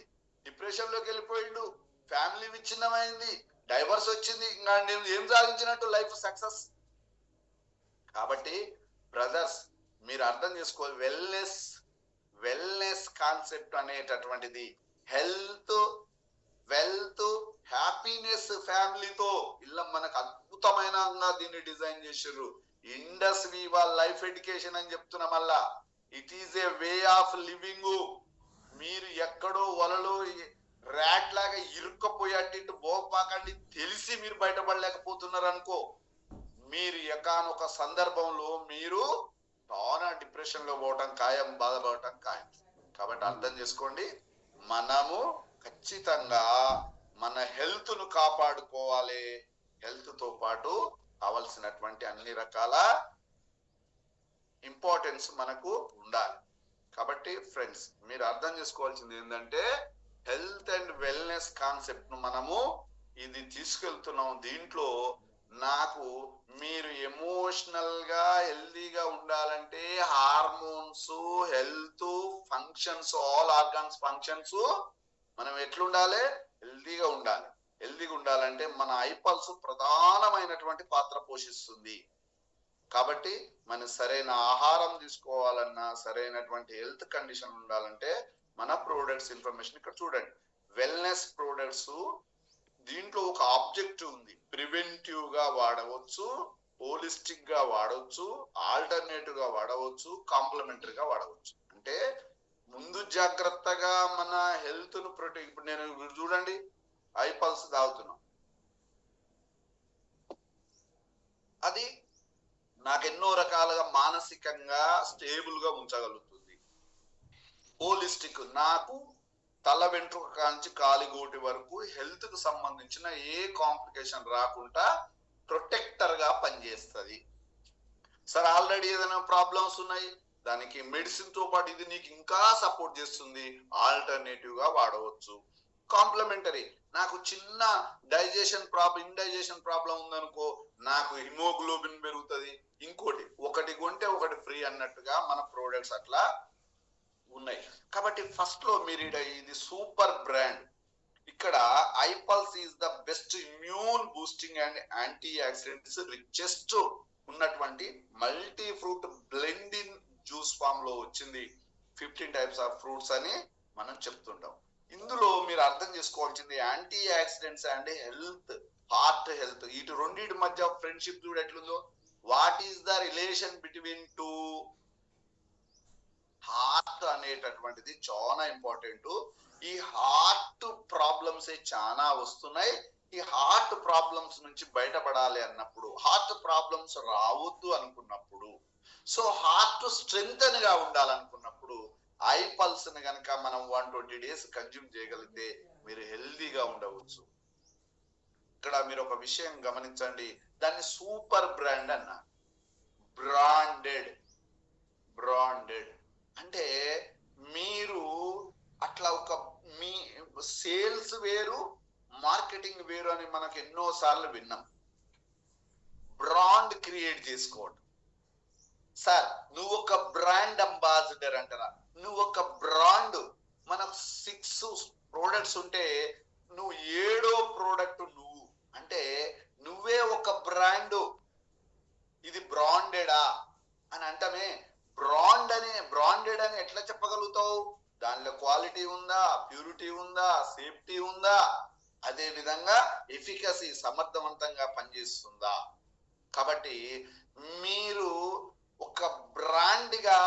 డిప్రెషన్ లోకి వెళ్ళిపోయిండు, ఫ్యామిలీ విచ్ఛిన్నమైంది, డైవర్స్ వచ్చింది, ఇంకా నేను ఏం సాధించినట్టు లైఫ్ సక్సెస్. కాబట్టి బ్రదర్స్ మీరు అర్థం చేసుకోవాలి, వెల్నెస్ కాన్సెప్ట్ అనేటటువంటిది హెల్త్, వెల్త్, హ్యాపీనెస్ ఫ్యామిలీతో ఇలా మనకు అద్భుతమైన దీన్ని డిజైన్ చేసారు. ఇండస్ వివా లైఫ్ ఎడ్యుకేషన్ అని చెప్తున్నా మళ్ళా. It is a way of living. మీరు ఎక్కడో వలలో ర్యాట్ లాగా ఇరుక్కపోయేట్టు బోపాకండి తెలిసి మీరు బయటపడలేకపోతున్నారు అనుకో, మీరు ఎకానొక సందర్భంలో మీరు చాలా డిప్రెషన్ లో పోవటం ఖాయం, బాధపడటం ఖాయం. కాబట్టి అర్థం చేసుకోండి, మనము ఖచ్చితంగా మన హెల్త్ ను కాపాడుకోవాలి. హెల్త్ తో పాటు కావలసినటువంటి అన్ని రకాల ఇంపార్టెన్స్ మనకు ఉండాలి. కాబట్టి ఫ్రెండ్స్ మీరు అర్థం చేసుకోవాల్సింది ఏంటంటే హెల్త్ అండ్ వెల్నెస్ కాన్సెప్ట్ ను మనము ఇది తీసుకెళ్తున్నాం. దీంట్లో నాకు మీరు ఎమోషనల్ గా హెల్దీగా ఉండాలంటే hormones, health, functions, all organs functions మనం ఎట్లుండాలి? హెల్దీగా ఉండాలి. హెల్దీగా ఉండాలంటే మన ఐపల్స్ ప్రధానమైనటువంటి పాత్ర పోషిస్తుంది. కాబట్టి మన సరైన ఆహారం తీసుకోవాలన్నా, సరైనటువంటి హెల్త్ కండిషన్ ఉండాలంటే మన ప్రొడక్ట్స్ ఇన్ఫర్మేషన్ ఇక్కడ చూడండి. వెల్నెస్ ప్రొడక్ట్స్ దీంట్లో ఒక ఆబ్జెక్టివ్ ఉంది. ప్రివెంటివ్ గా వాడవచ్చు, హోలిస్టిక్ గా వాడవచ్చు, ఆల్టర్నేటివ్ గా వాడవచ్చు, కాంప్లిమెంటరీ గా వాడవచ్చు. అంటే ముందు జాగ్రత్తగా మన హెల్త్ ను ప్రొటెక్ట్. ఇప్పుడు నేను చూడండి ఐపల్స్ తాగుతున్నాం, అది నాకు ఎన్నో రకాలుగా మానసికంగా స్టేబుల్ గా ఉంచగలుగుతుంది. హోలిస్టిక్ నాకు తల వెంట్రుక కాంచి కాలిగోటి వరకు హెల్త్ కు సంబంధించిన ఏ కాంప్లికేషన్ రాకుండా ప్రొటెక్టర్ గా పనిచేస్తుంది. సార్ ఆల్రెడీ ఏదైనా ప్రాబ్లమ్స్ ఉన్నాయి, దానికి మెడిసిన్ తో పాటు ఇది నీకు ఇంకా సపోర్ట్ చేస్తుంది, ఆల్టర్నేటివ్ గా వాడవచ్చు. కాంప్లిమెంటరీ, నాకు చిన్న ఇండైజేషన్ ప్రాబ్లం ఉందనుకో, నాకు హిమోగ్లోబిన్ పెరుగుతుంది, ఇంకోటి ఒకటి కొంటే ఒకటి ఫ్రీ అన్నట్టుగా మన ప్రోడక్ట్స్ అట్లా ఉన్నాయి. కాబట్టి ఫస్ట్ లో మీరు ఇది సూపర్ బ్రాండ్. ఇక్కడ iPulse is the best immune boosting and antioxidants richest ఉన్నటువంటి multi fruit blending juice form లో వచ్చింది. 15 టైప్స్ ఆఫ్ ఫ్రూట్స్ అని మనం చెప్తుంటాం. ఇందులో మీరు అర్థం చేసుకోవాల్సింది antioxidants and health, heart health, ఇటు రెండింటి మధ్య ఫ్రెండ్షిప్ చూడ ఎట్లుందో. What is the relation between two heart అనేటటువంటిది చాలా ఇంపార్టెంట్. ఈ హార్ట్ ప్రాబ్లమ్స్ చాలా వస్తున్నాయి. ఈ హార్ట్ ప్రాబ్లమ్స్ నుంచి బయటపడాలి అన్నప్పుడు, హార్ట్ ప్రాబ్లమ్స్ రావద్దు అనుకున్నప్పుడు, సో హార్ట్ స్ట్రెంగ్త్ గా ఉండాలనుకున్నప్పుడు ఐపల్స్ ని కనుక మనం 120 days కన్జ్యూమ్ చేయగలిగితే మీరు హెల్దీగా ఉండవచ్చు. ఇక్కడ మీరు ఒక విషయం గమనించండి, దాన్ని సూపర్ బ్రాండ్ అన్నా. బ్రాండెడ్ అంటే మీరు అట్లా మీ సేల్స్ వేరు, మార్కెటింగ్ వేరు అని మనకు ఎన్నో సార్లు విన్నాం. బ్రాండ్ క్రియేట్ చేసుకోవడం. సార్ నువ్వు ఒక బ్రాండ్ అంబాసిడర్ అంటారా? నువ్వు ఒక బ్రాండ్, మనకు 6 ప్రోడక్ట్స్ ఉంటే నువ్వు 7వ ప్రోడక్ట్ నువ్వు అంటే నువ్వే ఒక బ్రాండ్. ఇది బ్రాండెడా అని అంటమే. బ్రాండెడ్ అని ఎట్లా చెప్పగలుగుతావు? దానిలో క్వాలిటీ ఉందా, ప్యూరిటీ ఉందా, సేఫ్టీ ఉందా, అదే విధంగా ఎఫికసీ సమర్థవంతంగా పనిచేస్తుందా? కాబట్టి మీరు ఒక బ్రాండ్ గా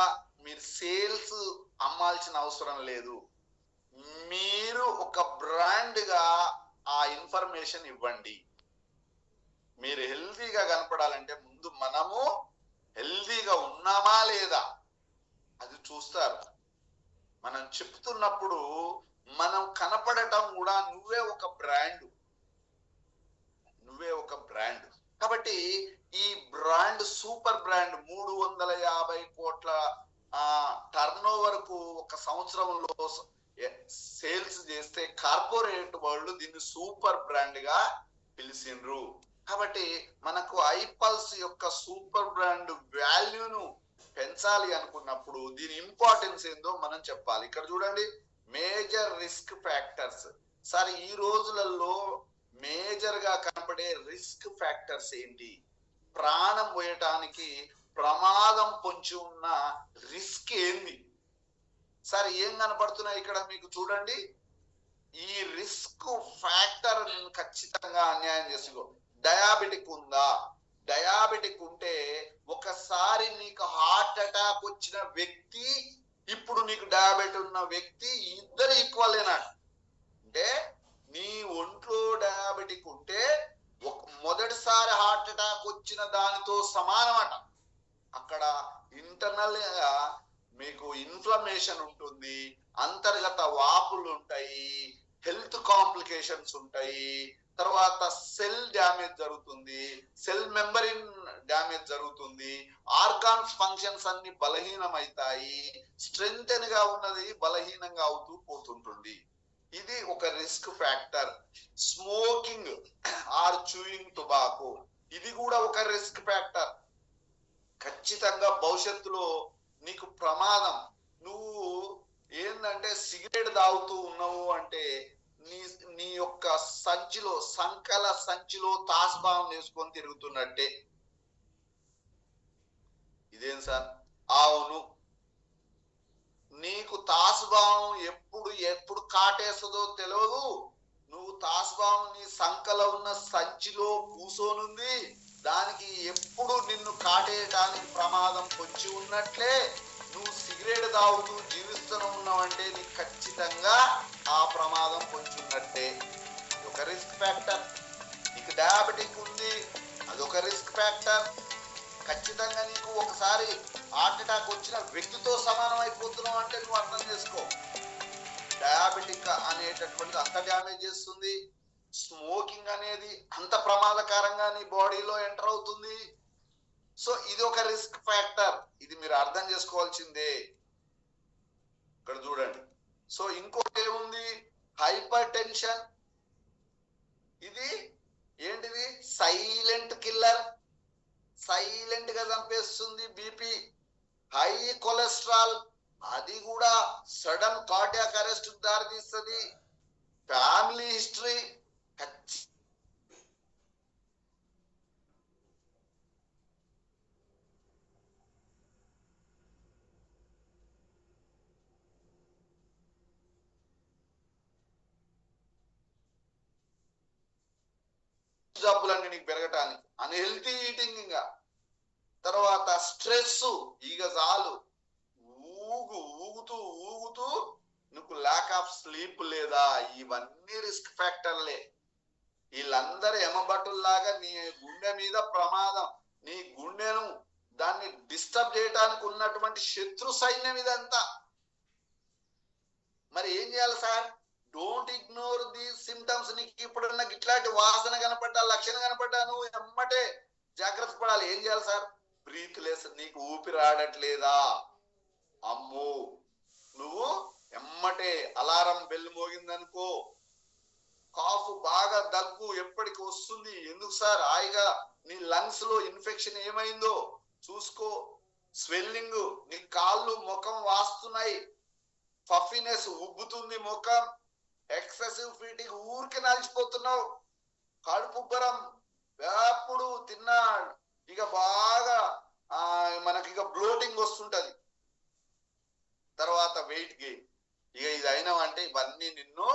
మీరు సేల్స్ అమ్మాల్సిన అవసరం లేదు. మీరు ఒక బ్రాండ్ గా ఆ ఇన్ఫర్మేషన్ ఇవ్వండి. మీరు హెల్తీగా కనపడాలంటే ముందు మనము హెల్తీగా ఉన్నామా లేదా అది చూస్తారు. మనం చెప్తున్నప్పుడు మనం కనపడటం కూడా నువ్వే ఒక బ్రాండ్. కాబట్టి ఈ బ్రాండ్ సూపర్ బ్రాండ్ 350 కోట్ల టర్నోవర్ కు ఒక సంవత్సరంలో సేల్స్ చేస్తే కార్పొరేట్ వాళ్ళు దీన్ని సూపర్ బ్రాండ్ గా పిలిచిండ్రు. కాబట్టి మనకు ఐపల్స్ యొక్క సూపర్ బ్రాండ్ వాల్యూను పెంచాలి అనుకున్నప్పుడు దీని ఇంపార్టెన్స్ ఏందో మనం చెప్పాలి. ఇక్కడ చూడండి, మేజర్ రిస్క్ ఫ్యాక్టర్స్. సార్ ఈ రోజులలో మేజర్ గా కనపడే రిస్క్ ఫ్యాక్టర్స్ ఏంటి? ప్రాణం పోయటానికి ప్రమాదం పొంచి ఉన్న రిస్క్ ఏంది? సార్ ఏం కనపడుతున్నాయి ఇక్కడ మీకు చూడండి. ఈ రిస్క్ ఫ్యాక్టర్ ఖచ్చితంగా అన్యాయం చేసుకో. డయాబెటిక్ ఉందా? డయాబెటిక్ ఉంటే ఒకసారి నీకు హార్ట్ అటాక్ వచ్చిన వ్యక్తి, ఇప్పుడు నీకు డయాబెటిక్ ఉన్న వ్యక్తి ఇద్దరు ఈక్వల్ అంటే నీ ఒంట్లో డయాబెటిక్ ఉంటే మొదటిసారి హార్ట్ అటాక్ వచ్చిన దానితో సమానమట. అక్కడ ఇంటర్నల్ గా మీకు ఇన్ఫ్లమేషన్ ఉంటుంది, అంతర్గత వాపులు ఉంటాయి, హెల్త్ కాంప్లికేషన్స్ ఉంటాయి, తర్వాత సెల్ డ్యామేజ్ జరుగుతుంది, సెల్ మెంబరిన్ డ్యామేజ్ జరుగుతుంది, ఆర్గాన్స్ ఫంక్షన్స్ అన్ని బలహీనమవుతాయి, స్ట్రెంగ్త్ గా ఉన్నది బలహీనంగా అవుతూ పోతుంటుంది. ఇది ఒక risk factor. Smoking are chewing tobacco, ఇది కూడా ఒక రిస్క్ ఫ్యాక్టర్. ఖచ్చితంగా భవిష్యత్తులో నీకు ప్రమాదం. నువ్వు ఏంటంటే సిగరెట్ తాగుతూ ఉన్నావు అంటే నీ యొక్క సంకల సంచిలో తాస్బాం వేసుకొని తిరుగుతున్నట్టే. ఇదేం సార్? అవును, నీకు తాస్బాం ఎప్పుడు కాటేస్తుందో తెలియదు. నువ్వు తాస్బాం నీ సంకల ఉన్న సంచిలో కూసోనుంది, దానికి ఎప్పుడు నిన్ను కాటేయటానికి ప్రమాదం పొంచి ఉన్నట్లే నువ్వు సిగరెట్ తాగుతూ జీవిస్తూ ఉన్నావంటే నీకు ఖచ్చితంగా ఆ ప్రమాదం పొంచి ఉన్నట్టే. ఒక రిస్క్ ఫ్యాక్టర్. నీకు డయాబెటిక్ ఉంది, అదొక రిస్క్ ఫ్యాక్టర్. ఖచ్చితంగా నీకు ఒకసారి హార్ట్ అటాక్ వచ్చిన వ్యక్తితో సమానం అయిపోతున్నావు అంటే నువ్వు అర్థం చేసుకో. డయాబెటిక్ అనేటటువంటిది అంత డ్యామేజ్ చేస్తుంది, స్మోకింగ్ అనేది అంత ప్రమాదకరంగా నీ బాడీలో ఎంటర్ అవుతుంది. సో ఇది ఒక రిస్క్ ఫ్యాక్టర్, ఇది మీరు అర్థం చేసుకోవాల్సిందే. ఇక్కడ చూడండి. సో ఇంకోటి ఏముంది, హైపర్ టెన్షన్. ఇది ఏంటిది, సైలెంట్ కిల్లర్, సైలెంట్ గా చంపేస్తుంది. బీపీ, హై కొలెస్ట్రాల్, అది కూడా సడన్ కార్డియాక్ అరెస్ట్ దారితీస్తుంది. ఫ్యామిలీ హిస్టరీ, జబ్బులన్నీ నీకు పెరగటానికి, అన్హెల్తీ ఈటింగ్, ఇంకా తర్వాత స్ట్రెస్, ఇక చాలు ఊగుతూ నీకు ల్యాక్ ఆఫ్ స్లీప్ లేదా, ఇవన్నీ రిస్క్ ఫ్యాక్టర్లే. వీళ్ళందరూ ఎమబట్టుల్లాగా నీ గుండె మీద ప్రమాదం, నీ గుండెను దాన్ని డిస్టర్బ్ చేయడానికి ఉన్నటువంటి శత్రు సైన్యం ఇదంతా. మరి ఏం చేయాలి sir? Don't ignore the symptoms. నీకు ఇప్పుడున్న ఇట్లాంటి వాసన కనపడ్డా, లక్షణం కనపడ్డా, నువ్వు ఎమ్మటే జాగ్రత్త పడాలి. ఏం చేయాలి సార్? బ్రీత్ లెస్, నీకు ఊపిరి ఆడట్లేదా, అమ్మో, నువ్వు ఎమ్మటే అలారం బెల్ మోగిందనుకో, కాఫ్ బాగా, దగ్గు ఎప్పటికి వస్తుంది, ఎందుకు సార్? హాయిగా నీ లంగ్స్ లో ఇన్ఫెక్షన్ ఏమైందో చూసుకో. స్వెల్లింగ్, నీ కాళ్ళు ముఖం వాస్తున్నాయి, పఫినెస్, ఉబ్బుతుంది ముఖం, ఎక్సెసివ్ ఫీటింగ్, ఊరికి నలిచిపోతున్నావు, కడుపుబ్బరం, ఎప్పుడు తిన్నా ఇక బాగా మనకి ఇక బ్లోటింగ్ వస్తుంటది. తర్వాత వెయిట్ గెయిన్. ఇక ఇది అయినావంటే ఇవన్నీ నిన్ను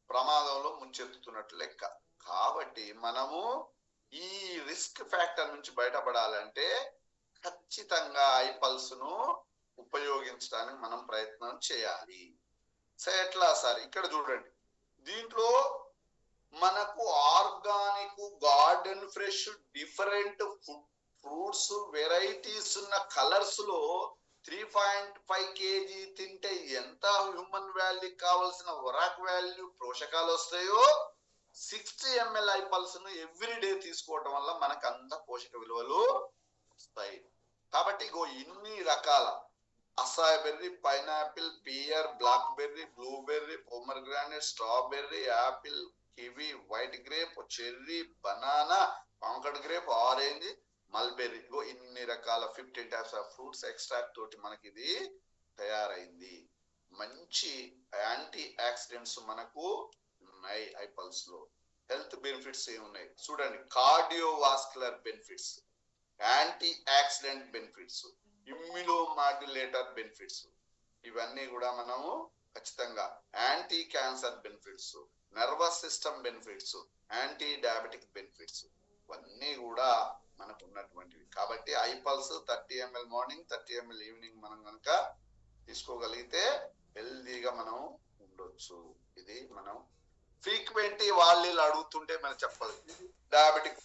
ప్రమాదంలో ముంచెత్తుతున్నట్లు లెక్క. కాబట్టి మనము ఈ రిస్క్ ఫ్యాక్టర్ నుంచి బయటపడాలంటే ఖచ్చితంగా ఐపల్స్ ను ఉపయోగించడానికి మనం ప్రయత్నం చేయాలి. సో ఎట్లా సార్? ఇక్కడ చూడండి, దీంట్లో మనకు organic, garden fresh, different fruits varieties ఉన్న కలర్స్ లో 3.5 kg తింటే ఎంత హ్యూమన్ వాల్యూ కావాల్సిన వరాక్ వాల్యూ పోషకాలు వస్తాయో 60 ml ఐపల్స్ ను ఎవ్రీడే తీసుకోవడం వల్ల మనకు అంత పోషక విలువలు వస్తాయి. కాబట్టి ఇన్ని రకాల acai berry, pineapple, pear, black berry, blueberry, pomegranate, strawberry, apple, kiwi, white grape, cherry, banana, పాంకడ్ గ్రేప్, ఆరెంజ్, మల్బెర్రీ. ఇన్ని రకాల 15 టైప్స్ ఆఫ్ ఫ్రూట్స్ ఎక్స్ట్రాక్ట్ తోటి మనకి ఇది తయారైంది. మంచి యాంటీ ఆక్సిడెంట్స్ మనకు ఉన్నాయి ఐపల్స్ లో. హెల్త్ బెనిఫిట్స్ ఏమున్నాయి చూడండి, cardiovascular benefits, anti oxidant benefits, immuno modulator benefits, ఇవన్నీ కూడా మనము ఖచ్చితంగా, anti cancer benefits, nervous system benefits, anti diabetic benefits, ఇవన్నీ కూడా మనకు ఉన్నటువంటివి. కాబట్టి ఐపల్స్ 30 ml మార్నింగ్, 30 ml ఈవినింగ్ మనం కనుక తీసుకోగలిగితే హెల్దీగా మనం ఉండొచ్చు. ఇది మనం ఫ్రీక్వెంట్ వాళ్ళు అడుగుతుంటే మనం చెప్పదు, డయాబెటిక్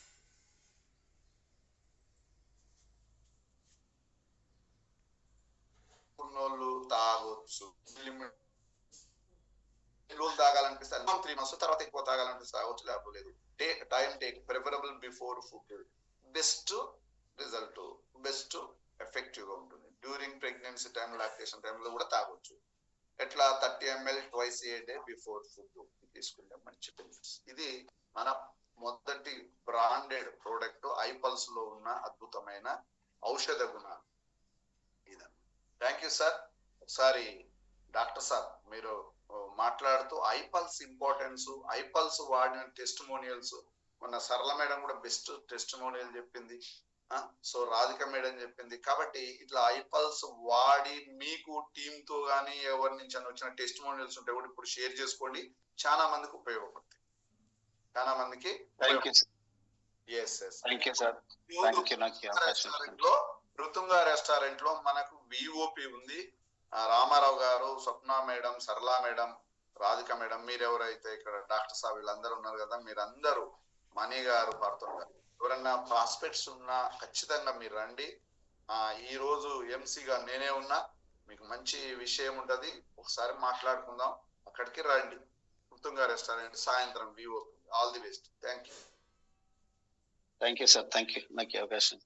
ఉన్నోళ్ళు తాగొచ్చు, లిమిట్ రోజులు తాగాలనిపిస్తే 3 months తర్వాత ఎక్కువ తాగాలనిపిస్తే తాగొచ్చు, లేకపోలేదు. Time take preferable before food, best result, best effective గా ఉంటుంది. డ్యూరింగ్ ప్రెగ్నెన్సీ టైం, లాక్టేషన్ టైంలో కూడా తాగొచ్చు. ఎట్లా 30 ml ట్వైస్ ఏ డే బిఫోర్ ఫుడ్ తీసుకుంటే మంచి బెనిఫిట్స్. ఇది మన మొదటి బ్రాండెడ్ ప్రోడక్ట్, ఐపల్స్ లో ఉన్న అద్భుతమైన ఔషధ గుణాలు. ఇదన్న. Thank you sir. ఒకసారి డాక్టర్ సార్ మీరు మాట్లాడుతూ ఐపల్స్ ఇంపార్టెన్స్, ఐపల్స్ వాడిన టెస్టిమోనియల్స్, మొన్న సరళ మేడం కూడా బెస్ట్ టెస్టిమోనియల్ చెప్పింది, సో రాధిక మేడం చెప్పింది. కాబట్టి ఇట్లా ఐపల్స్ వాడి మీకు టీమ్ తో గానీ ఎవరి నుంచి వచ్చిన టెస్టిమోనియల్స్ ఉంటే కూడా ఇప్పుడు షేర్ చేసుకోండి, చాలా మందికి ఉపయోగపడుతుంది, చాలా మందికి. ఋతుంగా రెస్టారెంట్ లో మనకు విఓపి ఉంది, రామారావు గారు, స్వప్న madam, Sarala madam, Radhika madam, మీరెవరైతే ఇక్కడ డాక్టర్ సాబ్ వీళ్ళందరూ ఉన్నారు కదా, మీరందరూ, మణి గారు, పడుతుంటారు, ఎవరన్నా ప్రాస్పెక్ట్స్ ఉన్నా ఖచ్చితంగా మీరు రండి. ఈ రోజు ఎంసీగా నేనే ఉన్నా, మీకు మంచి విషయం ఉంటది, ఒకసారి మాట్లాడుకుందాం. అక్కడికి రండి. ఉత్తుంగ రెస్టారెంట్, సాయంత్రం వివో. All the best. Thank you. Thank you sir. Thank you నాకు అవకాశం.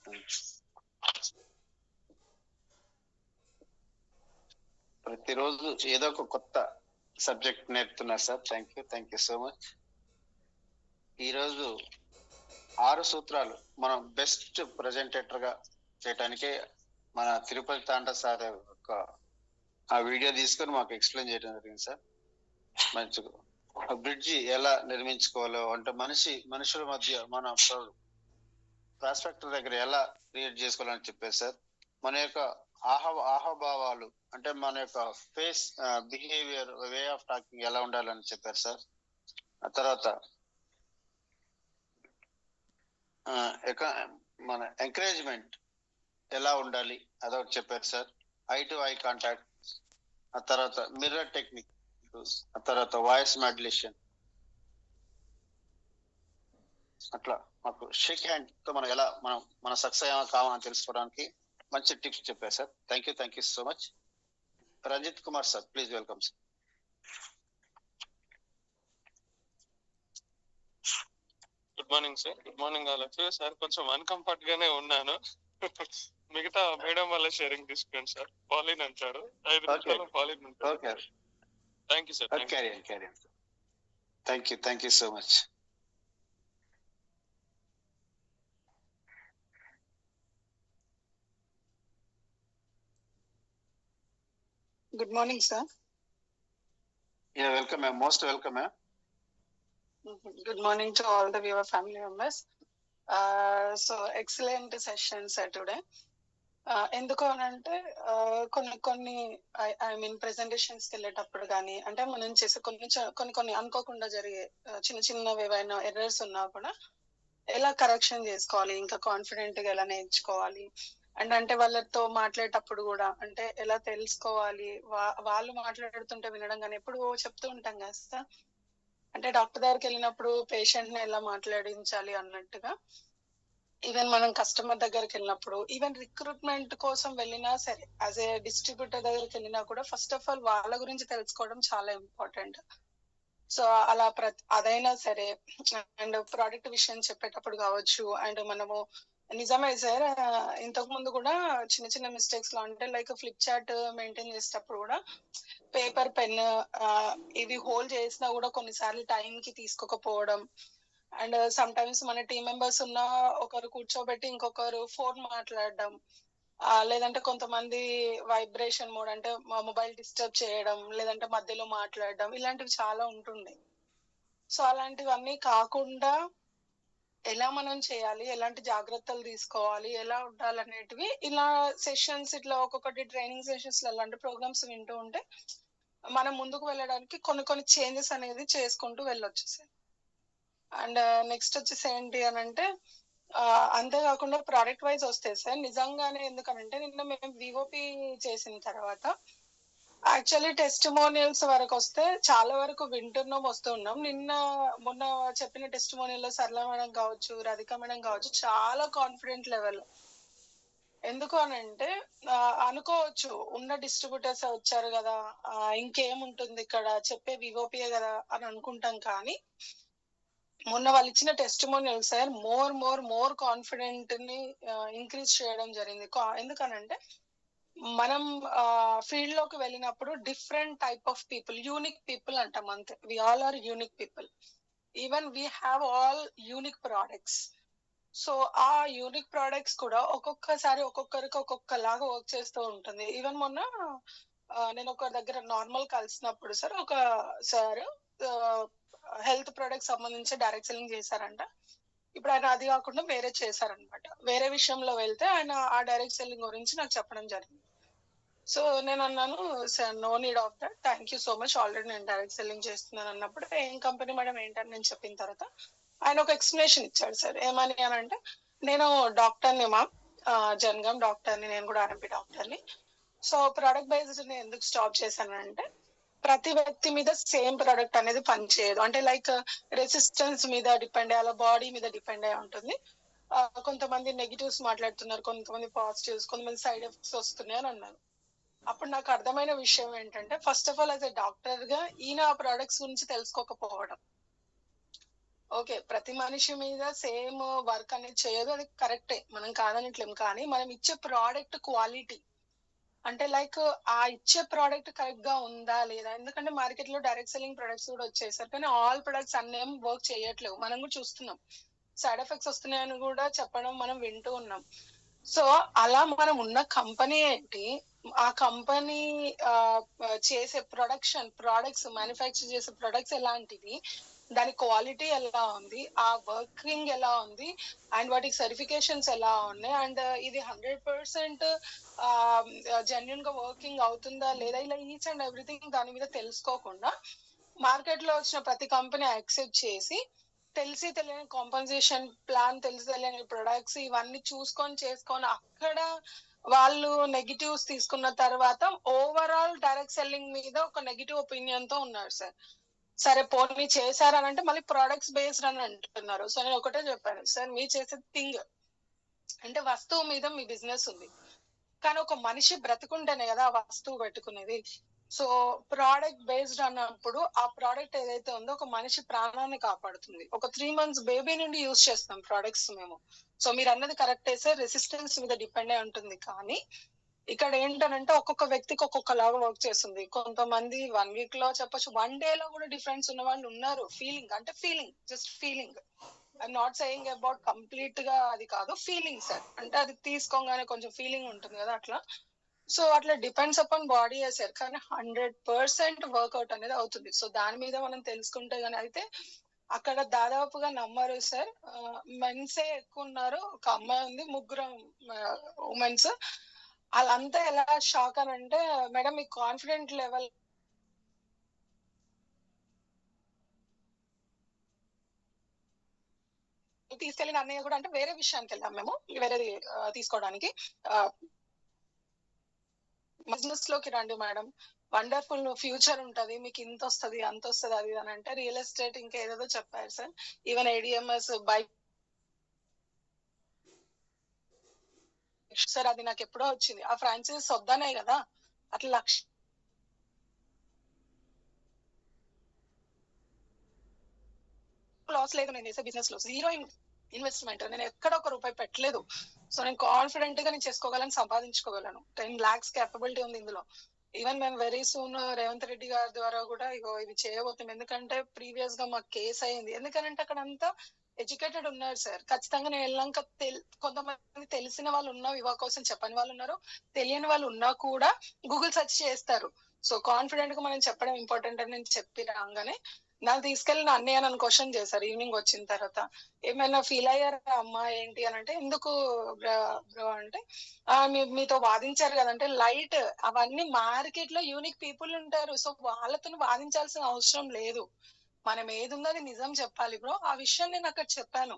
ప్రతిరోజు ఏదో ఒక కొత్త సబ్జెక్ట్ నేర్పుతున్నారు sir. Thank you so much. ఈరోజు 6 సూత్రాలు మనం బెస్ట్ ప్రజెంటేటర్ గా చేయటానికే మన తిరుపతి తాండ్ర సార్ యొక్క ఆ వీడియో తీసుకొని మాకు ఎక్స్ప్లెయిన్ చేయడం జరిగింది సార్. మంచిగా బ్రిడ్జి ఎలా నిర్మించుకోవాలో, అంటే మనుషుల మధ్య మన ప్రాస్పెక్టర్ దగ్గర ఎలా క్రియేట్ చేసుకోవాలని చెప్పారు సార్. మన యొక్క ఆహభావాలు, అంటే మన యొక్క face behaviour, way of talking ఎలా ఉండాలని చెప్పారు సార్. ఆ తర్వాత మన ఎంకరేజ్మెంట్ ఎలా ఉండాలి అదొకటి చెప్పారు sir. I to eye contact, ఆ తర్వాత మిర్రర్ టెక్నిక్, ఆ తర్వాత వాయిస్ మాడ్యులేషన్, అట్లా మాకు షేక్ హ్యాండ్ తో మనం ఎలా మన సక్సెస్ కావాలని తెలుసుకోవడానికి మంచి టిప్స్ చెప్పారు sir. Thank you so much. Ranjith Kumar sir, please welcome sir. Good morning sir. Good morning all of you. Sir కొంచెం అన్కంఫర్ట్ గానే ఉన్నాను. మిగతా మేడం వల్ల షేరింగ్ తీసుకోండి సార్. పాలిన్ అంటారు, 5 నిమిషాలు పాలిన్ ఉంటారు. Thank you sir. Thank you so much. Good morning, sir. Yeah, welcome, ma'am. Most welcome, ma'am. Good morning to all the viewer family members. So excellent session, sir, today. ఎందుకు అనంటే కొన్ని ఐ మీన్ ప్రెజెంటేషన్స్కి వెళ్ళేటప్పుడు కానీ, అంటే మనం చేసే కొన్ని అనుకోకుండా జరిగే చిన్నవి ఏవైనా ఎర్రర్స్ ఉన్నా కూడా ఎలా కరెక్షన్ చేసుకోవాలి, ఇంకా కాన్ఫిడెంట్ గా ఎలా నేర్చుకోవాలి, అండ్ అంటే వాళ్ళతో మాట్లాడేటప్పుడు కూడా అంటే ఎలా తెలుసుకోవాలి, వాళ్ళు మాట్లాడుతుంటే వినడం కానీ ఎప్పుడు చెప్తూ ఉంటాం కదా, అంటే డాక్టర్ దగ్గరికి వెళ్ళినప్పుడు పేషెంట్ ని ఎలా మాట్లాడించాలి అన్నట్టుగా, ఈవెన్ మనం కస్టమర్ దగ్గరికి వెళ్ళినప్పుడు, ఈవెన్ రిక్రూట్మెంట్ కోసం వెళ్ళినా సరే, యాజ్ ఏ డిస్ట్రిబ్యూటర్ దగ్గరికి వెళ్ళినా కూడా ఫస్ట్ ఆఫ్ ఆల్ వాళ్ళ గురించి తెలుసుకోవడం చాలా ఇంపార్టెంట్. సో అలా అదైనా సరే, అండ్ ప్రోడక్ట్ విషయం చెప్పేటప్పుడు కావచ్చు, అండ్ మనము నిజమే సార్, ఇంతకు ముందు కూడా చిన్న మిస్టేక్స్ లో, అంటే లైక్ ఫ్లిప్ చార్ట్ మెయింటైన్ చేసేటప్పుడు కూడా పేపర్ పెన్ ఇవి హోల్డ్ చేసినా కూడా కొన్నిసార్లు టైం కి తీసుకోకపోవడం, అండ్ సమ్ టైమ్స్ మన టీమ్ మెంబర్స్ ఉన్న ఒకరు కూర్చోబెట్టి ఇంకొకరు ఫోన్ మాట్లాడడం, లేదంటే కొంతమంది వైబ్రేషన్ మోడ్, అంటే మొబైల్ డిస్టర్బ్ చేయడం, లేదంటే మధ్యలో మాట్లాడడం, ఇలాంటివి చాలా ఉంటుండే. సో అలాంటివన్నీ కాకుండా ఎలా మనం చేయాలి, ఎలాంటి జాగ్రత్తలు తీసుకోవాలి, ఎలా ఉండాలనేటివి ఇలా సెషన్స్, ఇట్లా ఒక్కొక్కటి ట్రైనింగ్ సెషన్స్ అలాంటి ప్రోగ్రామ్స్ వింటూ ఉంటే మనం ముందుకు వెళ్ళడానికి కొన్ని చేంజెస్ అనేది చేసుకుంటూ వెళ్ళొచ్చు సార్. అండ్ నెక్స్ట్ వచ్చేసి ఏంటి అని అంటే, అంతేకాకుండా ప్రోడక్ట్ వైజ్ వస్తే సార్, నిజంగానే ఎందుకనంటే నిన్న మేము వివోపి చేసిన తర్వాత యాక్చువల్లీ టెస్టిమోనియల్స్ వరకు వస్తే చాలా వరకు వింటున్నాం, వస్తున్నాం. మొన్న చెప్పిన టెస్టిమోనియల్ సరళ మేడం కావచ్చు, రాధిక మేడం కావచ్చు, చాలా కాన్ఫిడెంట్ లెవెల్. ఎందుకు అనంటే అనుకోవచ్చు ఉన్న డిస్ట్రిబ్యూటర్స్ వచ్చారు కదా, ఇంకేముంటుంది ఇక్కడ చెప్పే వివోపియే కదా అని అనుకుంటాం. కానీ మొన్న వాళ్ళు ఇచ్చిన టెస్టిమోనియల్ సార్ మోర్ కాన్ఫిడెంట్ ని ఇంక్రీజ్ చేయడం జరిగింది. ఎందుకనంటే మనం ఫీల్డ్ లోకి వెళ్ళినప్పుడు different type of people, unique people అంటాం అంతే. We all are unique people, even we have all unique products. So ఆ యూనిక్ ప్రోడక్ట్స్ కూడా ఒక్కొక్కసారి ఒక్కొక్కరికి ఒక్కొక్కలాగా వర్క్ చేస్తూ ఉంటుంది. ఈవెన్ మొన్న నేను ఒక దగ్గర నార్మల్ కలిసినప్పుడు సార్, ఒక సార్ హెల్త్ ప్రొడక్ట్స్ సంబంధించి డైరెక్ట్ సెల్లింగ్ చేశారంట. ఇప్పుడు ఆయన అది కాకుండా వేరే చేశారనమాట. వేరే విషయంలో వెళ్తే ఆయన ఆ డైరెక్ట్ సెల్లింగ్ గురించి నాకు చెప్పడం జరిగింది. సో నేను అన్నాను, sir no need of that, thank you so much, already నేను డైరెక్ట్ సెల్లింగ్ చేస్తున్నాను అన్నప్పుడు, ఏం కంపెనీ మేడం ఏంటని నేను చెప్పిన తర్వాత ఆయన ఒక ఎక్స్ప్లెనేషన్ ఇచ్చాడు సార్. ఏమని అని అంటే, నేను డాక్టర్ని జన్గం డాక్టర్ని, నేను కూడా ఆర్ఎంపీ డాక్టర్ని. సో ప్రోడక్ట్ బేస్డ్ నేను ఎందుకు స్టాప్ చేశానంటే, ప్రతి వ్యక్తి మీద సేమ్ ప్రోడక్ట్ అనేది పనిచేయదు. అంటే లైక్ రెసిస్టెన్స్ మీద డిపెండ్ అయ్యి, అలా బాడీ మీద డిపెండ్ అయి ఉంటుంది. కొంతమంది నెగిటివ్స్ మాట్లాడుతున్నారు, కొంతమంది పాజిటివ్స్, కొంతమంది సైడ్ ఎఫెక్ట్స్ వస్తున్నాయి అని అన్నారు. అప్పుడు నాకు అర్థమైన విషయం ఏంటంటే, first of all as a doctor గా ఈయన ఆ ప్రొడక్ట్స్ గురించి తెలుసుకోకపోవడం. ఓకే, ప్రతి మనిషి మీద సేమ్ వర్క్ అనేది చేయదు, అది కరెక్టే, మనం కాదనట్లేం. కానీ మనం ఇచ్చే ప్రోడక్ట్ క్వాలిటీ అంటే లైక్ ఆ ఇచ్చే ప్రోడక్ట్ కరెక్ట్ గా ఉందా లేదా. ఎందుకంటే మార్కెట్ లో డైరెక్ట్ సెల్లింగ్ ప్రొడక్ట్స్ కూడా వచ్చేసారు, కానీ ఆల్ ప్రొడక్ట్స్ అన్నేం వర్క్ చేయట్లేవు. మనం కూడా చూస్తున్నాం, సైడ్ ఎఫెక్ట్స్ వస్తున్నాయని కూడా చెప్పడం మనం వింటూ ఉన్నాం. సో అలా మనం ఉన్న కంపెనీ ఏంటి, ఆ కంపెనీ చేసే ప్రొడక్ట్స్ మ్యానుఫ్యాక్చర్ చేసే ప్రొడక్ట్స్ ఎలాంటివి, దాని క్వాలిటీ ఎలా ఉంది, ఆ వర్కింగ్ ఎలా ఉంది, అండ్ వాటికి సర్టిఫికేషన్స్ ఎలా ఉన్నాయి, అండ్ ఇది 100% జెన్యున్ గా వర్కింగ్ అవుతుందా లేదా, ఇలా ఈచ్ అండ్ ఎవ్రీథింగ్ దాని మీద తెలుసుకోకుండా మార్కెట్ లో వచ్చిన ప్రతి కంపెనీ యాక్సెప్ట్ చేసి తెలిసి తెలియని కాంపన్సేషన్ ప్లాన్, తెలిసి తెలియని ప్రొడక్ట్స్ ఇవన్నీ చూసుకొని చేసుకొని అక్కడ వాళ్ళు నెగిటివ్స్ తీసుకున్న తర్వాత ఓవరాల్ డైరెక్ట్ సెల్లింగ్ మీద ఒక నెగిటివ్ ఒపీనియన్ తో ఉన్నారు సార్. సరే పోనీ చేశారని అంటే మళ్ళీ ప్రొడక్ట్స్ బేస్డ్ అని అంటున్నారు. సో నేను ఒకటే చెప్పాను సార్, మీరు చేసే థింగ్ అంటే వస్తువు మీద మీ బిజినెస్ ఉంది, కానీ ఒక మనిషి బ్రతుకుంటేనే కదా ఆ వస్తువు పెట్టుకునేది. సో ప్రోడక్ట్ బేస్డ్ అన్నప్పుడు ఆ ప్రోడక్ట్ ఏదైతే ఉందో ఒక మనిషి ప్రాణాన్ని కాపాడుతుంది. ఒక 3 months బేబీ నుండి యూజ్ చేస్తాం ప్రోడక్ట్స్ మేము. సో మీరు అన్నది కరెక్టే సార్, రెసిస్టెన్స్ మీద డిపెండ్ అయి ఉంటుంది. కానీ ఇక్కడ ఏంటనంటే ఒక్కొక్క వ్యక్తికి ఒక్కొక్కలాగా వర్క్ చేస్తుంది. కొంతమంది 1 week లో చెప్పొచ్చు, 1 day లో కూడా డిఫరెన్స్ ఉన్న వాళ్ళు ఉన్నారు. Feeling just feeling, I'm not saying about complete గా అది కాదు, ఫీలింగ్ సార్. అంటే అది తీసుకోగానే కొంచెం ఫీలింగ్ ఉంటుంది కదా అట్లా. సో అట్లా డిపెండ్స్ అపాన్ బాడీ సార్, కానీ 100% వర్కౌట్ అనేది అవుతుంది. సో దాని మీద మనం తెలుసుకుంటే గానీ అయితే అక్కడ దాదాపుగా నమ్మరు సార్, మెన్సే ఎక్కువ ఉన్నారు. ఒక అమ్మాయి ఉంది, 3 ఉమెన్స్. వాళ్ళంతా ఎలా షాక్ అని అంటే, మేడం మీ కాన్ఫిడెంట్ లెవెల్ తీసుకెళ్ళిన అన్నయ్య కూడా, అంటే వేరే విషయానికి వెళ్ళాం మేము, వేరేది తీసుకోవడానికి. బిజినెస్ లోకి రండి మేడం, వండర్ఫుల్ ఫ్యూచర్ ఉంటది, మీకు ఇంత వస్తుంది అంత వస్తుంది అది అని అంటే, రియల్ ఎస్టేట్ ఇంకా ఏదేదో చెప్పారు sir. Even ADMS bike sir, అది నాకు ఎప్పుడో వచ్చింది. ఆ ఫ్రాంచైజీస్ వద్దనే కదా అట్లా లక్ష లాస్ లేదు. నేను చేసే బిజినెస్ లో 0 ఇన్వెస్ట్మెంట్, నేను ఎక్కడ ఒక రూపాయి పెట్టలేదు. సో నేను కాన్ఫిడెంట్ గా నేను చేసుకోగలను, సంపాదించుకోగలను. 10 lakhs కేపబిలిటీ ఉంది ఇందులో. ఈవెన్ మేము వెరీ సూన్ రేవంత్ రెడ్డి గారి ద్వారా కూడా ఇగో ఇది చేయబోతాం. ఎందుకంటే ప్రీవియస్ గా మాకు కేసు అయింది. ఎందుకంటే అక్కడ అంతా ఎడ్యుకేటెడ్ ఉన్నారు సార్. ఖచ్చితంగా నేను వెళ్ళాక కొంతమంది తెలిసిన వాళ్ళు ఉన్నా వివా కోసం చెప్పని వాళ్ళు ఉన్నారు, తెలియని వాళ్ళు ఉన్నా కూడా గూగుల్ సెర్చ్ చేస్తారు. సో కాన్ఫిడెంట్ గా మనం చెప్పడం ఇంపార్టెంట్ అని నేను చెప్పి రాగానే నాకు తీసుకెళ్లి నా అన్నయ్య నన్ను క్వశ్చన్ చేశారు ఈవినింగ్ వచ్చిన తర్వాత. ఏమైనా ఫీల్ అయ్యారా అమ్మా ఏంటి అని అంటే, ఎందుకు బ్రో అంటే, మీతో వాదించారు కదంటే, లైట్ అవన్నీ మార్కెట్ లో యూనిక్ పీపుల్ ఉంటారు. సో వాళ్ళతో వాదించాల్సిన అవసరం లేదు. మనం ఏది ఉందో అది నిజం చెప్పాలి బ్రో. ఆ విషయం నేను అక్కడ చెప్పాను.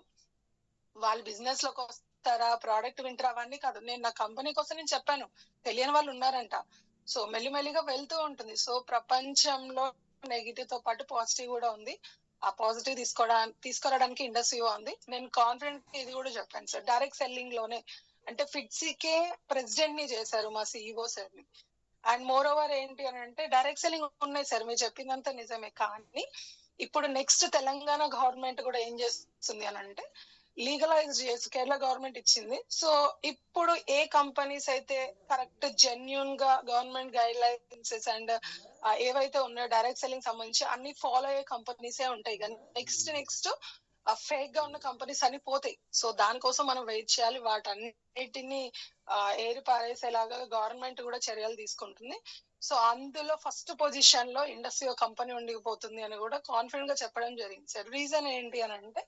వాళ్ళు బిజినెస్ లోకి వస్తారా, ప్రోడక్ట్ వింటారా, అవన్నీ కాదు. నేను నా కంపెనీ కోసం నేను చెప్పాను, తెలియని వాళ్ళు ఉన్నారంట. సో మెల్లిమెల్లిగా వెళ్తూ ఉంటుంది. సో ప్రపంచంలో నెగిటివ్ తో పాటు పాజిటివ్ కూడా ఉంది. ఆ పాజిటివ్ తీసుకురావడానికి ఇండస్ట్రీ ఉంది. నేను కాన్ఫిడెంట్ ఇది కూడా చెప్పాను సార్. డైరెక్ట్ సెల్లింగ్ లోనే అంటే ఫిట్సీకే ప్రెసిడెంట్ ని చేశారు మా CEO సార్ ని. అండ్ మోర్ ఓవర్ ఏంటి అని అంటే, డైరెక్ట్ సెల్లింగ్ ఉన్నాయి సార్, మీరు చెప్పిందంతా నిజమే. కానీ ఇప్పుడు నెక్స్ట్ తెలంగాణ గవర్నమెంట్ కూడా ఏం చేస్తుంది అని అంటే, లీగలైజ్ చేసి కేరళ గవర్నమెంట్ ఇచ్చింది. సో ఇప్పుడు ఏ కంపెనీస్ అయితే కరెక్ట్ జెన్యున్ గా గవర్నమెంట్ గైడ్ లైన్సెస్ అండ్ ఏవైతే ఉన్నాయో డైరెక్ట్ సెల్లింగ్ సంబంధించి అన్ని ఫాలో అయ్యే కంపెనీసే ఉంటాయి. కానీ నెక్స్ట్ ఫేక్ గా ఉన్న కంపెనీస్ అన్ని పోతాయి. సో దానికోసం మనం వెయిట్ చేయాలి. వాటన్నిటిని ఏరి పారేసేలాగా గవర్నమెంట్ కూడా చర్యలు తీసుకుంటుంది. సో అందులో ఫస్ట్ పొజిషన్ లో ఇండస్ట్రీ కంపెనీ ఉండిపోతుంది అని కూడా కాన్ఫిడెంట్ గా చెప్పడం జరిగింది సార్. రీజన్ ఏంటి అని అంటే,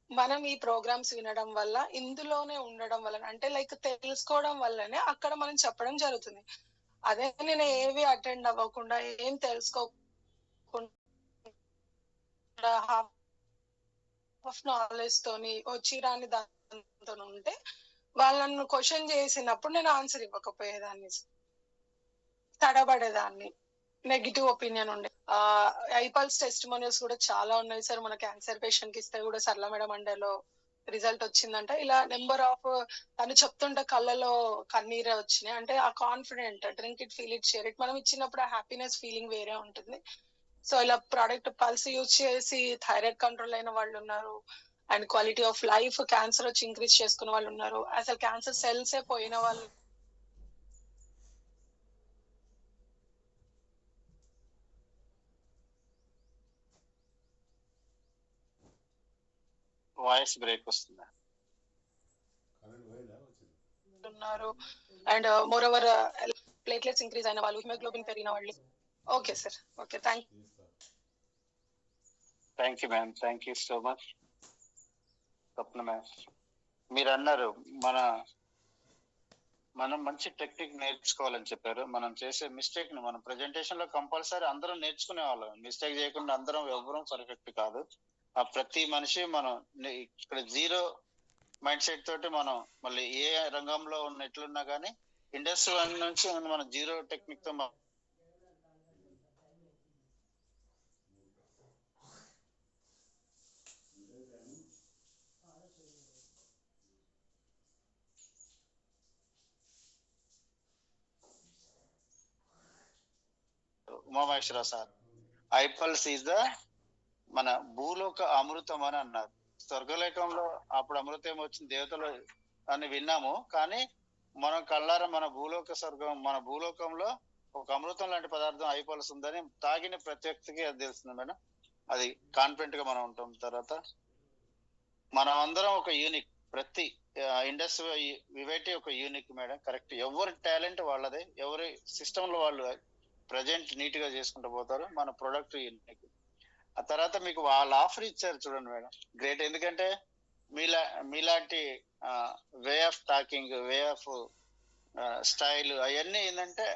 మనం ఈ ప్రోగ్రామ్స్ వినడం వల్ల, ఇందులోనే ఉండడం వల్ల, అంటే లైక్ తెలుసుకోవడం వల్లనే అక్కడ మనం చెప్పడం జరుగుతుంది. అదే నేను ఏవి అటెండ్ అవ్వకుండా, ఏం తెలుసుకోకుండా హాఫ్ ఆఫ్ నాలెడ్జ్ తోని వచ్చి రాని దాంతో ఉంటే, వాళ్ళను క్వశ్చన్ చేసినప్పుడు నేను ఆన్సర్ ఇవ్వకపోయేదాన్ని, తడబడేదాన్ని, నెగిటివ్ ఒపీనియన్ ఉండే. ఐపల్స్ టెస్టిమోనియల్స్ కూడా చాలా ఉన్నాయి సార్. మన క్యాన్సర్ పేషెంట్ కి ఇస్తే కూడా సరళ మేడం అండేలో రిజల్ట్ వచ్చిందంట. ఇలా నెంబర్ ఆఫ్ తను చెప్తుంటే కళ్ళలో కన్నీరే వచ్చినాయి. అంటే ఆ confident, drink it, feel it, share it, మనం ఇచ్చినప్పుడు ఆ హ్యాపీనెస్ ఫీలింగ్ వేరే ఉంటుంది. సో ఇలా ప్రోడక్ట్ పల్స్ యూజ్ చేసి థైరాయిడ్ కంట్రోల్ అయిన వాళ్ళు ఉన్నారు, and quality of life, cancer వచ్చి ఇంక్రీజ్ చేసుకున్న వాళ్ళు ఉన్నారు, అసలు క్యాన్సర్ సెల్సే పోయిన వాళ్ళు. వాయిస్ బ్రేక్ వస్తుందా? ఉన్నారు. And more over platelets increase అయిన వాళ్ళు, హిమోగ్లోబిన్ పెరిగిన వాళ్ళు. Okay sir, okay, thank you ma'am, thank you so much. Swapna ma'am, మీరు అన్నారు మనం మంచి టెక్నిక్ నేర్చుకోవాలని చెప్పారు. మనం చేసే మిస్టేక్ ని మనం ప్రెజెంటేషన్ లో కంపల్సరీ అందరం నేర్చుకునే వాళ్ళం. మిస్టేక్ చేయకుండా అందరం ఎవరూ పర్ఫెక్ట్ కాదు. ఆ ప్రతి మనిషి మనం ఇక్కడ జీరో మైండ్ సెట్ తోటి మనం మళ్ళీ ఏ రంగంలో ఉన్న ఎట్లున్నా కానీ ఇండస్ట్రీ నుంచి మన జీరో టెక్నిక్ తో ఉమామహేశ్వరరావు సార్, ఐపల్స్ ఈజ్ ద మన భూలోక అమృతం అని అన్నారు. స్వర్గలోకంలో అప్పుడు అమృతం వచ్చిన దేవతలు అని విన్నాము, కానీ మనం కళ్ళారా మన భూలోకంలో ఒక అమృతం లాంటి పదార్థం ఐపల్స్ ఉందని తాగిన ప్రతి వ్యక్తికి అది తెలుస్తుంది మేడం. అది కాన్ఫిడెంట్ గా మనం ఉంటాం. తర్వాత మనం అందరం ఒక యూనిక్, ప్రతి ఇండస్ట్రీ వివైటీ ఒక యూనిక్ మేడం. కరెక్ట్, ఎవరి టాలెంట్ వాళ్ళదే, ఎవరి సిస్టమ్ లో వాళ్ళు ప్రజెంట్ నీట్ గా చేసుకుంటూ పోతారు. మన ప్రొడక్ట్ యూనిక్. ఆ తర్వాత మీకు వాళ్ళు ఆఫర్ ఇచ్చారు చూడండి మేడం, గ్రేట్. ఎందుకంటే మీలాంటి way of talking, way of style అవన్నీ ఏంటంటే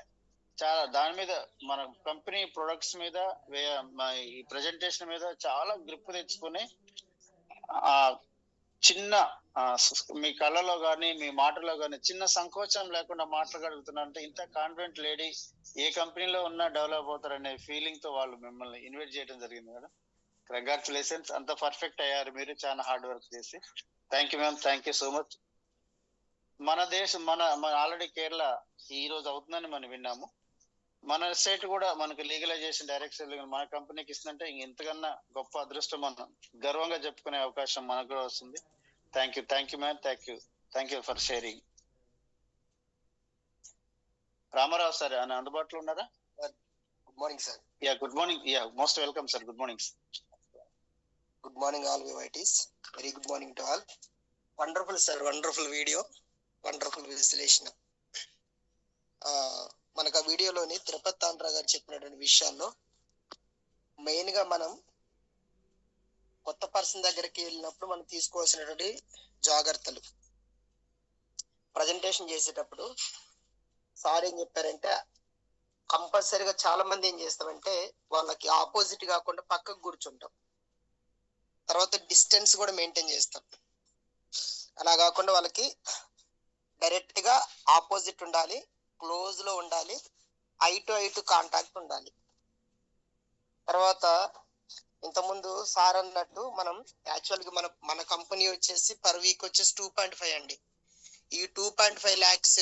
చాలా దాని మీద మన కంపెనీ ప్రొడక్ట్స్ మీద ఈ ప్రెజెంటేషన్ మీద చాలా గ్రిప్ తెచ్చుకొని ఆ చిన్న మీ కళ్ళలో కానీ మీ మాటలో కానీ చిన్న సంకోచం లేకుండా మాట్లాడగలుగుతున్నారంటే ఇంత కాన్ఫిడెంట్ లేడీ ఏ కంపెనీలో ఉన్నా డెవలప్ అవుతారనే ఫీలింగ్ తో వాళ్ళు మిమ్మల్ని ఇన్వైట్ చేయడం జరిగింది మేడం. కంగ్రాచులేషన్స్, అంత పర్ఫెక్ట్ అయ్యారు మీరు చాలా హార్డ్ వర్క్ చేసి. Thank you ma'am, thank you so much. మన దేశం మన ఆల్రెడీ కేరళ ఈ రోజు అవుతుందని మనం విన్నాము. మన స్టేట్ కూడా మనకు లీగలైజేషన్ డైరెక్షన్ మన కంపెనీకి ఇస్తుందంటే ఇంతకన్నా గొప్ప అదృష్టం మనం గర్వంగా చెప్పుకునే అవకాశం మనకు కూడా వస్తుంది. Thank you ma'am, thank you for sharing. Ramarao sir అని అందుబాటులో ఉన్నారా? Good morning sir. Yeah good morning, yeah most welcome sir. Good morning. Good morning all వివైటీస్, very good morning to all. Wonderful sir, wonderful video, wonderful విశ్లేషణ. మనకు ఆ వీడియోలోని తిరుపతి తాండ్రా గారు చెప్పినటువంటి విషయాల్లో మెయిన్ గా మనం కొత్త పర్సన్ దగ్గరికి వెళ్ళినప్పుడు మనం తీసుకోవాల్సినటువంటి జాగ్రత్తలు, ప్రజెంటేషన్ చేసేటప్పుడు సార్ ఏం చెప్పారంటే కంపల్సరీగా చాలా మంది ఏం చేస్తామంటే వాళ్ళకి ఆపోజిట్ కాకుండా పక్కకు కూర్చుంటాం, తర్వాత డిస్టెన్స్ కూడా మెయింటైన్ చేస్తాం. అలా కాకుండా వాళ్ళకి డైరెక్ట్ గా ఆపోజిట్ ఉండాలి, క్లోజ్ లో ఉండాలి, ఐ టు కాంటాక్ట్ ఉండాలి. తర్వాత ఇంతకుముందు సార్ అన్నట్టు మనం యాక్చువల్ గా మన కంపెనీ వచ్చేసి పర్ వీక్ వచ్చేసి 2.5 అండి. ఈ 2.5 lakhs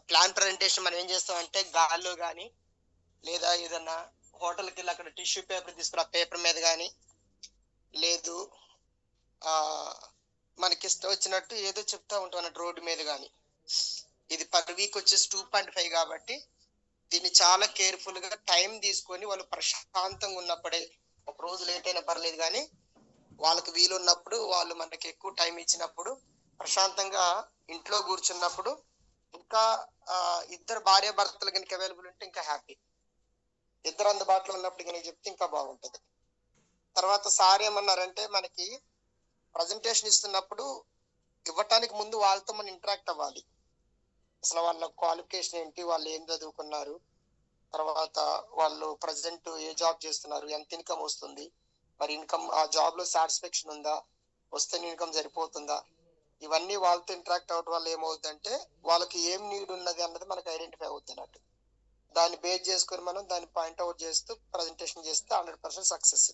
ప్లాన్ ప్రజెంటేషన్ మనం ఏం చేస్తామంటే గాల్లో కానీ లేదా ఏదన్నా హోటల్కి వెళ్ళి అక్కడ టిష్యూ పేపర్ తీసుకుని ఆ పేపర్ మీద కానీ లేదు మనకి ఇష్టం వచ్చినట్టు ఏదో చెప్తా ఉంటాం అన్నట్టు రోడ్డు మీద కానీ. ఇది పర్ వీక్ వచ్చేసి 2.5 కాబట్టి దీన్ని చాలా కేర్ఫుల్ గా టైం తీసుకొని వాళ్ళు ప్రశాంతంగా ఉన్నప్పుడే, ఒక రోజు లేట్ అయినా పర్లేదు కానీ వాళ్ళకి వీలున్నప్పుడు వాళ్ళు మనకి ఎక్కువ టైం ఇచ్చినప్పుడు ప్రశాంతంగా ఇంట్లో కూర్చున్నప్పుడు, ఇంకా ఇద్దరు భార్య భర్తలు కనుక అవైలబుల్ ఉంటే ఇంకా హ్యాపీ, ఇద్దరు అందుబాటులో ఉన్నప్పుడు కనుక చెప్తే ఇంకా బాగుంటది. తర్వాత సార్ ఏమన్నారంటే మనకి ప్రజెంటేషన్ ఇస్తున్నప్పుడు ఇవ్వటానికి ముందు వాళ్ళతో మనం ఇంటరాక్ట్ అవ్వాలి. అసలు వాళ్ళ క్వాలిఫికేషన్ ఏంటి, వాళ్ళు ఏం చదువుకున్నారు, తర్వాత వాళ్ళు ప్రజెంట్ ఏ జాబ్ చేస్తున్నారు, ఎంత ఇన్కమ్ వస్తుంది, మరి ఇన్కమ్ ఆ జాబ్ లో సాటిస్ఫాక్షన్ ఉందా, వస్తే ఇన్కమ్ సరిపోతుందా, ఇవన్నీ వాళ్ళతో ఇంటరాక్ట్ అవ్వడం వల్ల ఏమవుతుందంటే వాళ్ళకి ఏం నీడ్ ఉన్నది అన్నది మనకు ఐడెంటిఫై అవుతుంది అన్నట్టు. దాన్ని బేస్ చేసుకుని మనం దాన్ని పాయింట్అవుట్ చేస్తూ ప్రజెంటేషన్ చేస్తే 100% సక్సెస్.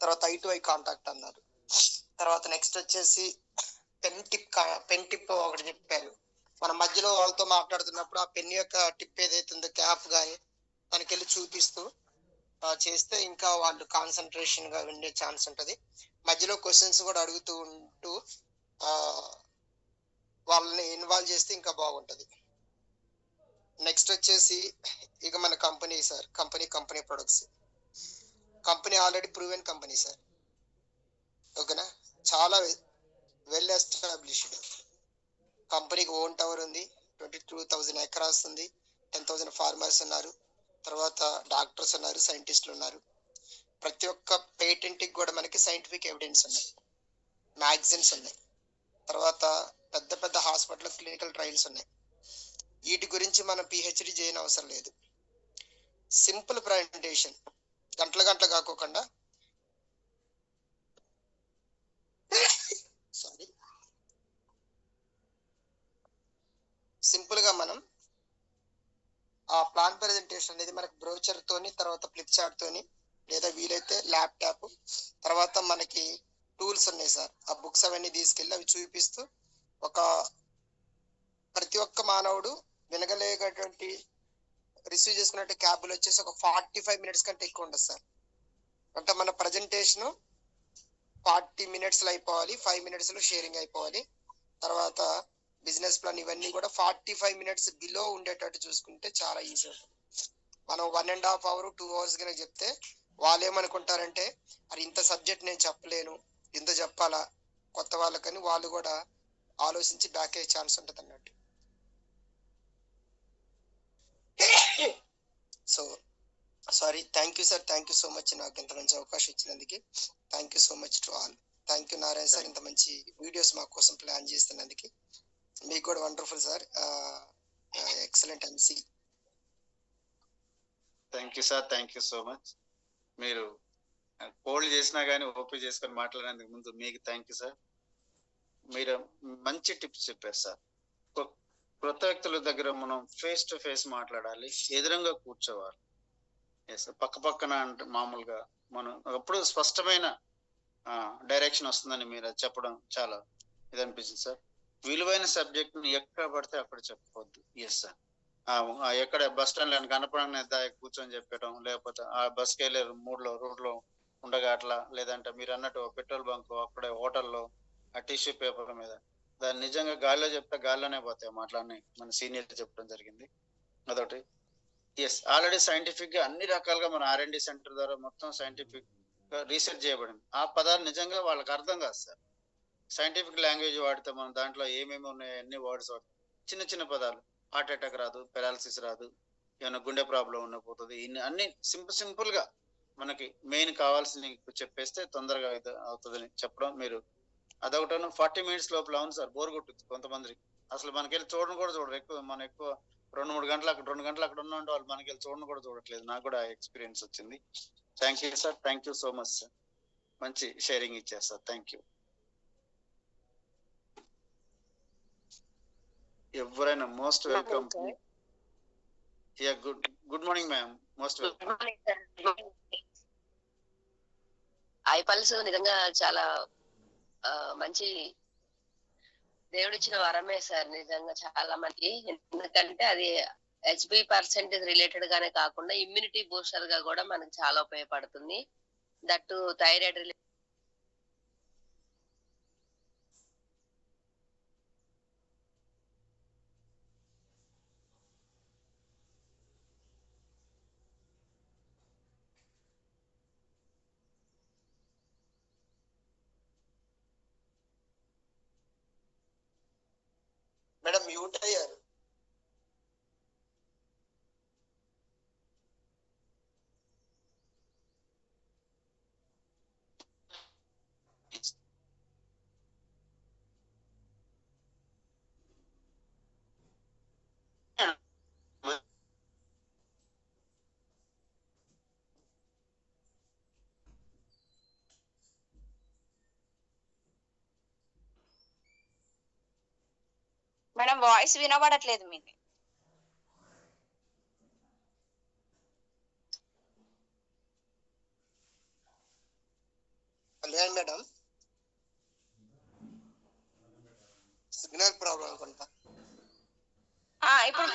తర్వాత ఐ టు ఐ కాంటాక్ట్ అన్నారు. తర్వాత నెక్స్ట్ వచ్చేసి పెన్ టిప్ ఒకటి చెప్పారు. మన మధ్యలో వాళ్ళతో మాట్లాడుతున్నప్పుడు ఆ పెన్ యొక్క టిప్ ఏదైతే ఉందో క్యాప్ కానీ తనకెళ్ళి చూపిస్తూ చేస్తే ఇంకా వాళ్ళు కాన్సన్ట్రేషన్ గా ఉండే ఛాన్స్ ఉంటది. మధ్యలో క్వశ్చన్స్ కూడా అడుగుతూ ఉంటూ వాళ్ళని ఇన్వాల్వ్ చేస్తే ఇంకా బాగుంటది. నెక్స్ట్ వచ్చేసి ఇక మన company sir, company products. Company already proven company sir, ఓకేనా. చాలా వెల్ ఎస్టాబ్లిష్డ్ కంపెనీకి ఓన్ టవర్ ఉంది, 22,000 ఎకరాస్ ఉంది, 10,000 ఫార్మర్స్ ఉన్నారు, తర్వాత డాక్టర్స్ ఉన్నారు, సైంటిస్టులు ఉన్నారు. ప్రతి ఒక్క పేటెంట్కి కూడా మనకి సైంటిఫిక్ ఎవిడెన్స్ ఉన్నాయి, మ్యాగజైన్స్ ఉన్నాయి, తర్వాత పెద్ద పెద్ద హాస్పిటల్ క్లినికల్ ట్రయల్స్ ఉన్నాయి. వీటి గురించి మనం పిహెచ్డి చేయని అవసరం లేదు. సింపుల్ ప్రజెంటేషన్, గంటలు కాకోకుండా సారీ సింపుల్ గా మనం ఆ ప్లాన్ ప్రెజెంటేషన్ అనేది మనకి బ్రోచర్ తోని, తర్వాత ఫ్లిప్ చార్ట్ తోని, లేదా వీలైతే ల్యాప్టాప్, తర్వాత మనకి టూల్స్ ఉన్నాయి సార్, ఆ బుక్స్ అవన్నీ తీసుకెళ్ళి అవి చూపిస్తూ ఒక ప్రతి ఒక్క మానవుడు వినగలిగేటువంటి రిసీవ్ చేసుకున్నట్టు క్యాబులు వచ్చేసి ఒక 45 మినిట్స్ కంటే ఎక్కువ ఉండదు సార్. అంటే మన ప్రజెంటేషన్ 40 మినిట్స్ లో అయిపోవాలి, 5 మినిట్స్ లో షేరింగ్ అయిపోవాలి. తర్వాత బిజినెస్ ప్లాన్ ఇవన్నీ కూడా 45 మినిట్స్ బిలో ఉండేటట్టు చూసుకుంటే చాలా ఈజీ ఉంటుంది. మనం 1.5 hours 2 hours కనుక చెప్తే వాళ్ళు ఏమనుకుంటారంటే అది ఇంత సబ్జెక్ట్ నేను చెప్పలేను, ఇంత చెప్పాలా కొత్త వాళ్ళకని వాళ్ళు కూడా ఆలోచించి బ్యాక్ అయ్యే ఛాన్స్ ఉంటుంది అన్నట్టు. So sorry, thank you sir, thank you so much నాకు ఇంత మంచి అవకాశం ఇచ్చినందుకు. Thank you so much to all. Thank you Narayana sir, ఇంత మంచి వీడియోస్ మా కోసం ప్లాన్ చేస్తున్నందుకు. మీకు కూడా wonderful sir, excellent MC. Thank you sir, thank you so much. మీరు కోల్డ్ చేసినా కానీ ఓపీ చేసుకొని మాట్లాడేందుకు ముందు మీకు థ్యాంక్ యూ సార్. మీరు మంచి టిప్స్ చెప్పారు సార్. కొత్త వ్యక్తుల దగ్గర మనం ఫేస్ టు ఫేస్ మాట్లాడాలి, ఎదురుగా కూర్చోవాలి. పక్క పక్కన అంటే మామూలుగా మనం ఎప్పుడు స్పష్టమైన డైరెక్షన్ వస్తుందని మీరు చెప్పడం చాలా ఇది అనిపించింది సార్. విలువైన సబ్జెక్ట్ ని ఎక్కడ పడితే అక్కడ చెప్పవద్దు. ఎస్ సార్, ఎక్కడ బస్ స్టాండ్ లో కనపడని కూర్చొని చెప్పడం, లేకపోతే ఆ బస్కి వెళ్ళే రోడ్ లో ఉండగా అట్లా, లేదంటే మీరు అన్నట్టు పెట్రోల్ బంక్ అక్కడే హోటల్లో ఆ టిష్యూ పేపర్ మీద దాన్ని నిజంగా గాల్లో చెప్తే గాల్లోనే పోతాయి మాట్లాడి మన సీనియర్ చెప్పడం జరిగింది. అదొకటి. ఎస్, ఆల్రెడీ సైంటిఫిక్ గా అన్ని రకాలుగా మన R&D సెంటర్ ద్వారా మొత్తం సైంటిఫిక్ గా రీసెర్చ్ చేయబడింది. ఆ పదాలు నిజంగా వాళ్ళకి అర్థం కాదు సార్. సైంటిఫిక్ లాంగ్వేజ్ వాడితే మనం దాంట్లో ఏమేమి ఉన్నాయో అన్ని వర్డ్స్ చిన్న చిన్న పదాలు, హార్ట్ అటాక్ రాదు, పెరాలసిస్ రాదు, ఏమైనా గుండె ప్రాబ్లం ఉన్న పోతుంది, అన్ని సింపుల్ గా మనకి మెయిన్ కావాల్సిన చెప్పేస్తే తొందరగా అవుతుందని చెప్పడం. మీరు అదొకటి 40 మినిట్స్ లోపల అవును సార్, బోర్ కొట్టుద్ది కొంతమందికి. అసలు మనకెళ్ళి చూడడం కూడా చూడరు. ఎక్కువ 2-3 గంటలు అక్కడ ఉన్న వాళ్ళు మనకెళ్ళి చూడడం కూడా చూడట్లేదు. నాకు కూడా ఎక్స్పీరియన్స్ వచ్చింది. Thank you sir, thank you so much sir. మంచి షేరింగ్ ఇచ్చారు సార్, థ్యాంక్ యూ. ఎవరైనా most welcome. Good morning ma'am, most welcome. IPulse నిజంగా చాలా మంచి దేవుడిచ్చిన వరమే సార్, నిజంగా చాలా మంది. ఎందుకంటే అది HB% రిలేటెడ్ గానే కాకుండా ఇమ్యూనిటీ బూస్టర్ గా కూడా మనకు చాలా ఉపయోగపడుతుంది. That thyroid related. Madam mute అయ్యారు. మేడం వాయిస్ వినబడట్లేదు మీది. లేదు మేడం, సిగ్నల్ ప్రాబ్లం అనుకుంటా. ఇప్పుడు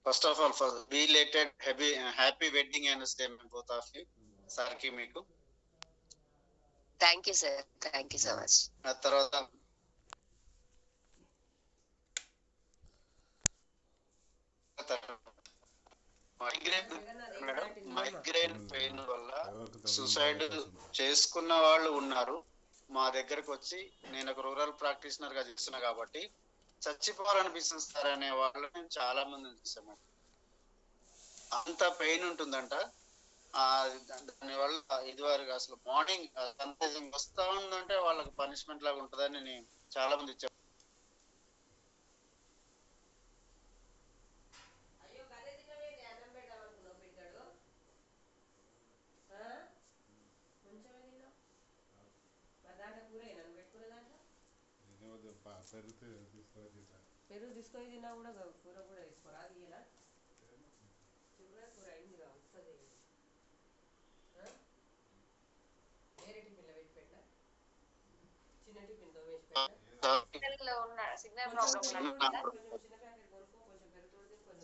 first of all for belated happy wedding anniversary both of you. సార్కి మీకు thank you sir, thank you so much. ఆ తర్వాత మైగ్రేన్ పెయిన్ వల్ల సూసైడ్ చేసుకున్న వాళ్ళు ఉన్నారు. మా దగ్గరకు వచ్చి, నేను ఒక రూరల్ ప్రాక్టీషనర్ గా చేస్తున్నా కాబట్టి చచ్చిపోవాలనిపిస్తుంది సార్ అనే వాళ్ళు నేను చాలా మంది చూసాను. అంత పెయిన్ ఉంటుందంట. దాని వల్ల ఇదివరకు అసలు మార్నింగ్ సన్రైజింగ్ వస్తా ఉందంటే వాళ్ళకి పనిష్మెంట్ లాగా ఉంటుందని నేను చాలా మంది చెప్పాను. పెరుగు తీసుకొని తిన్నా కూడా కూర కూడా వేసుకోరా. అది ఇలా చిన్న కూర అయిందిగా వస్తుంది. వేరే టిఫిన్లో పెట్టి పెట్టా, చిన్న టిఫిన్తో వేసి పెట్టా.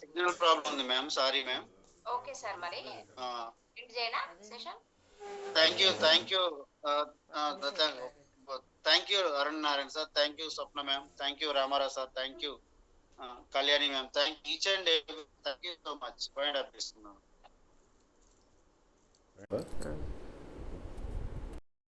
సిగ్నల్ ప్రాబ్లం ఉంది ma'am, sorry ma'am. Okay sir, మరి ఎండ్ చేయనా session? Thank you Arun Narayana sir, thank you Swapna ma'am, thank you Ramarao sir, thank you Kalyani ma'am, thank each and thank you so much. Point off తీసుకున్నాను.